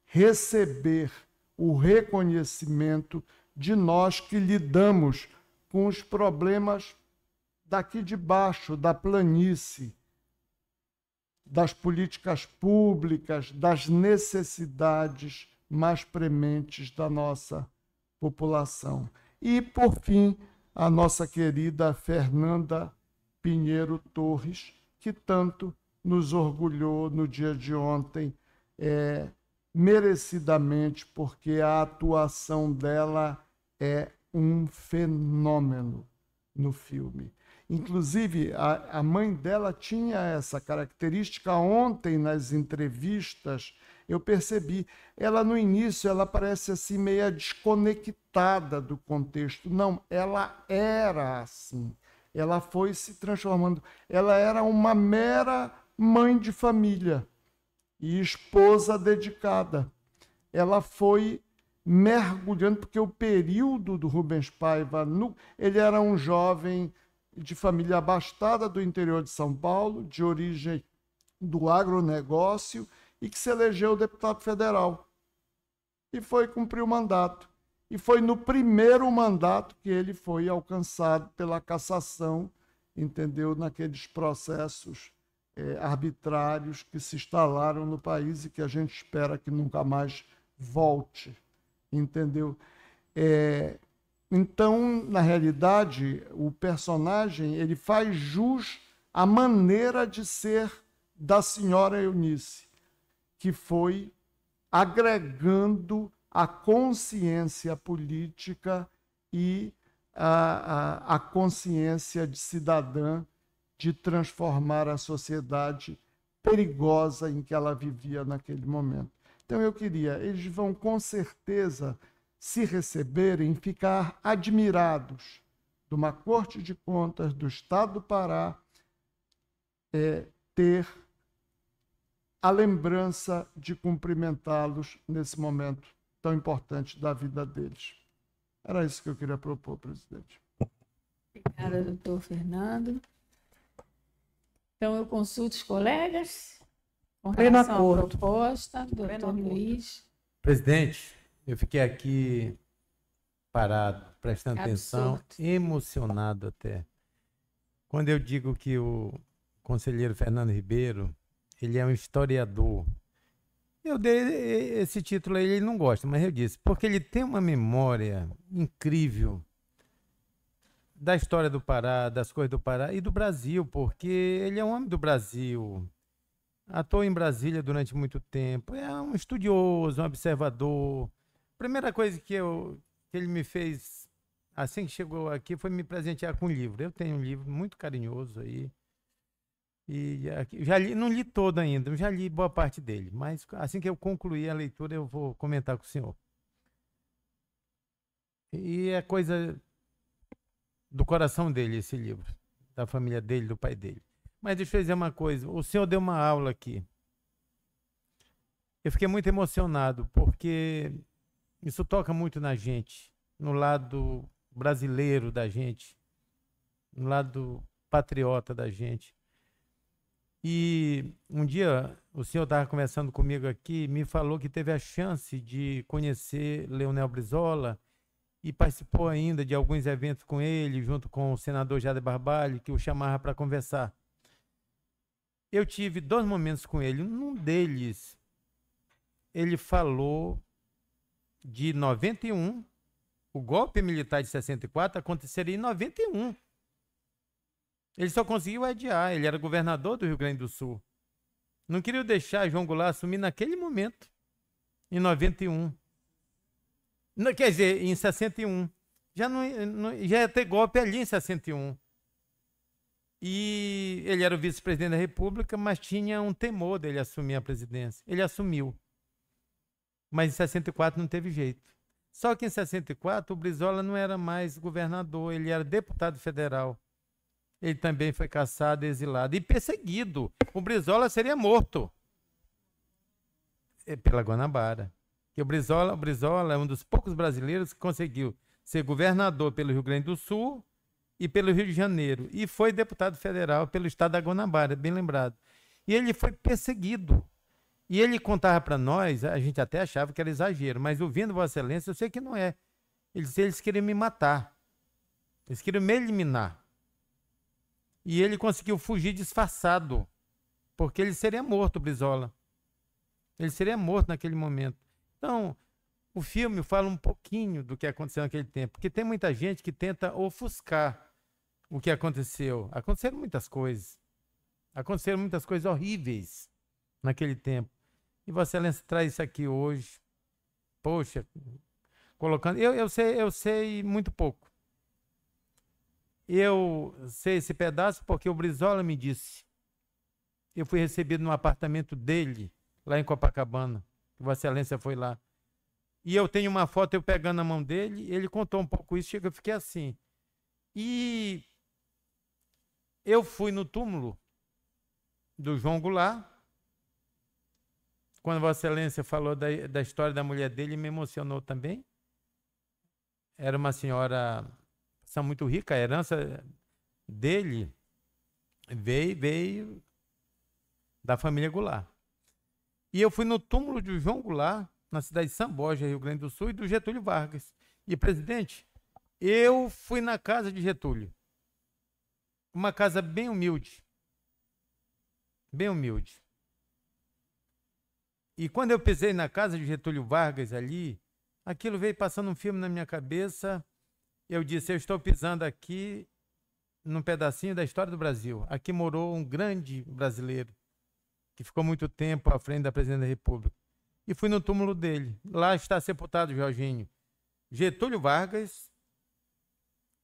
receber o reconhecimento de nós que lidamos com os problemas daqui de baixo, da planície, das políticas públicas, das necessidades mais prementes da nossa população. E, por fim, a nossa querida Fernanda Pinheiro Torres, que tanto nos orgulhou no dia de ontem, merecidamente, porque a atuação dela é um fenômeno no filme. Inclusive, a mãe dela tinha essa característica. Ontem, nas entrevistas, eu percebi, ela no início, ela parece assim meia desconectada do contexto. Não, ela era assim. Ela foi se transformando. Ela era uma mera mãe de família e esposa dedicada. Ela foi mergulhando, porque o período do Rubens Paiva, ele era um jovem de família abastada do interior de São Paulo, de origem do agronegócio, e que se elegeu deputado federal. E foi cumprir o mandato. E foi no primeiro mandato que ele foi alcançado pela cassação, entendeu? Naqueles processos arbitrários que se instalaram no país e que a gente espera que nunca mais volte, entendeu? Então, na realidade, o personagem ele faz jus à maneira de ser da senhora Eunice, que foi agregando a consciência política e a consciência de cidadã de transformar a sociedade perigosa em que ela vivia naquele momento. Então, eles vão com certeza se receberem, ficar admirados de uma Corte de Contas do Estado do Pará ter a lembrança de cumprimentá-los nesse momento tão importante da vida deles. Era isso que eu queria propor, presidente. Obrigada, doutor Fernando. Então, eu consulto os colegas com relação à proposta, doutor Luiz. Presidente, eu fiquei aqui parado, prestando atenção, emocionado até. Quando eu digo que o conselheiro Fernando Ribeiro, ele é um historiador. Eu dei esse título aí, ele não gosta, mas eu disse, porque ele tem uma memória incrível da história do Pará, das coisas do Pará e do Brasil, porque ele é um homem do Brasil, atuou em Brasília durante muito tempo, é um estudioso, um observador. A primeira coisa que ele me fez, assim que chegou aqui, foi me presentear com um livro. Eu tenho um livro muito carinhoso aí, e já li, não li todo ainda, já li boa parte dele, mas assim que eu concluir a leitura, eu vou comentar com o senhor. E é coisa do coração dele, esse livro, da família dele, do pai dele. Mas deixa eu dizer uma coisa, o senhor deu uma aula aqui. Eu fiquei muito emocionado, porque isso toca muito na gente, no lado brasileiro da gente, no lado patriota da gente. E um dia o senhor estava conversando comigo aqui, me falou que teve a chance de conhecer Leonel Brizola e participou ainda de alguns eventos com ele, junto com o senador Jader Barbalho, que o chamava para conversar. Eu tive 2 momentos com ele. Num deles, ele falou de 91, o golpe militar de 64 aconteceria em 91. Ele só conseguiu adiar, ele era governador do Rio Grande do Sul. Não queria deixar João Goulart assumir naquele momento, em 91. Não, quer dizer, em 61. Já ia ter golpe ali em 61. E ele era o vice-presidente da República, mas tinha um temor dele assumir a presidência. Ele assumiu. Mas em 64 não teve jeito. Só que em 64 o Brizola não era mais governador, ele era deputado federal. Ele também foi caçado, exilado e perseguido. O Brizola seria morto pela Guanabara. Que o Brizola é um dos poucos brasileiros que conseguiu ser governador pelo Rio Grande do Sul e pelo Rio de Janeiro. E foi deputado federal pelo estado da Guanabara, bem lembrado. E ele foi perseguido. E ele contava para nós, a gente até achava que era exagero, mas ouvindo Vossa Excelência, eu sei que não é. Eles queriam me matar. Eles queriam me eliminar. E ele conseguiu fugir disfarçado, porque ele seria morto, Brizola. Ele seria morto naquele momento. Então, o filme fala um pouquinho do que aconteceu naquele tempo, porque tem muita gente que tenta ofuscar o que aconteceu. Aconteceram muitas coisas horríveis naquele tempo. E Vossa Excelência traz isso aqui hoje, poxa, colocando... Eu sei muito pouco. Eu sei esse pedaço porque o Brizola me disse. Eu fui recebido no apartamento dele, lá em Copacabana. Vossa Excelência foi lá. E eu tenho uma foto eu pegando a mão dele, ele contou um pouco isso, eu fiquei assim. E eu fui no túmulo do João Goulart, quando Vossa Excelência falou da história da mulher dele, me emocionou também. Era uma senhora muito rica, a herança dele veio da família Goulart. E eu fui no túmulo de João Goulart, na cidade de São Borja, Rio Grande do Sul, e do Getúlio Vargas. E, presidente, eu fui na casa de Getúlio. Uma casa bem humilde. Bem humilde. E quando eu pisei na casa de Getúlio Vargas ali, aquilo veio passando um filme na minha cabeça. Eu disse, eu estou pisando aqui num pedacinho da história do Brasil. Aqui morou um grande brasileiro, que ficou muito tempo à frente da presidente da República. E fui no túmulo dele. Lá está sepultado, Jorginho, Getúlio Vargas,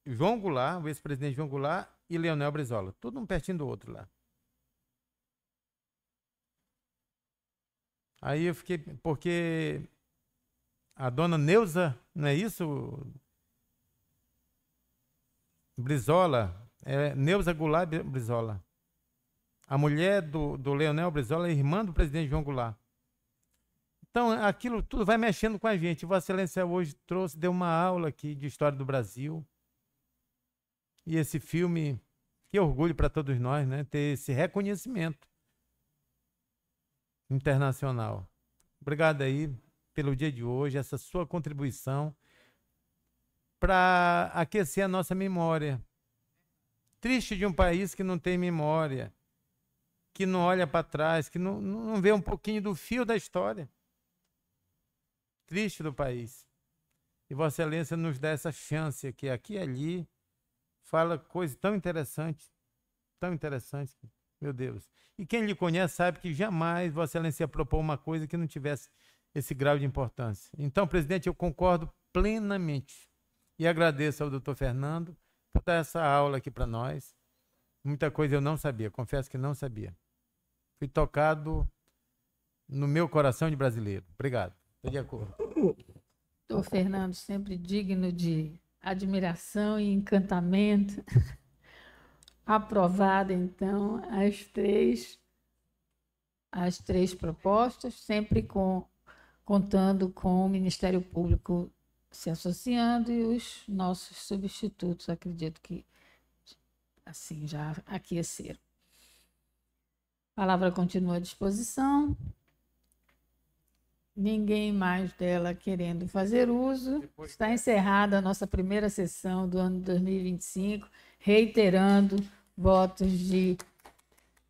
João Goulart, o ex-presidente João Goulart, e Leonel Brizola. Tudo um pertinho do outro lá. Aí eu fiquei... Porque a dona Neuza, não é isso? Brizola, Neuza Goulart Brizola. A mulher do Leonel Brizola é irmã do presidente João Goulart. Então, aquilo tudo vai mexendo com a gente. Vossa Excelência hoje deu uma aula aqui de história do Brasil. E esse filme, que orgulho para todos nós, né? Ter esse reconhecimento internacional. Obrigado aí pelo dia de hoje, essa sua contribuição para aquecer a nossa memória. Triste de um país que não tem memória, que não olha para trás, que não vê um pouquinho do fio da história. Triste do país. E Vossa Excelência nos dá essa chance que aqui e ali fala coisas tão interessantes, meu Deus. E quem lhe conhece sabe que jamais Vossa Excelência ia propor uma coisa que não tivesse esse grau de importância. Então, presidente, eu concordo plenamente e agradeço ao doutor Fernando por dar essa aula aqui para nós. Muita coisa eu não sabia, confesso que não sabia. Fui tocado no meu coração de brasileiro. Obrigado. Estou de acordo. Doutor Fernando, sempre digno de admiração e encantamento. Aprovada, então, as três propostas, sempre contando com o Ministério Público se associando e os nossos substitutos, acredito que assim já aqueceram. A palavra continua à disposição. Ninguém mais dela querendo fazer uso. Está encerrada a nossa primeira sessão do ano 2025, reiterando votos de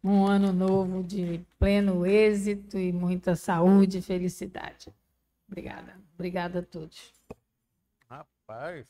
um ano novo de pleno êxito e muita saúde e felicidade. Obrigada. Obrigada a todos. Rapaz.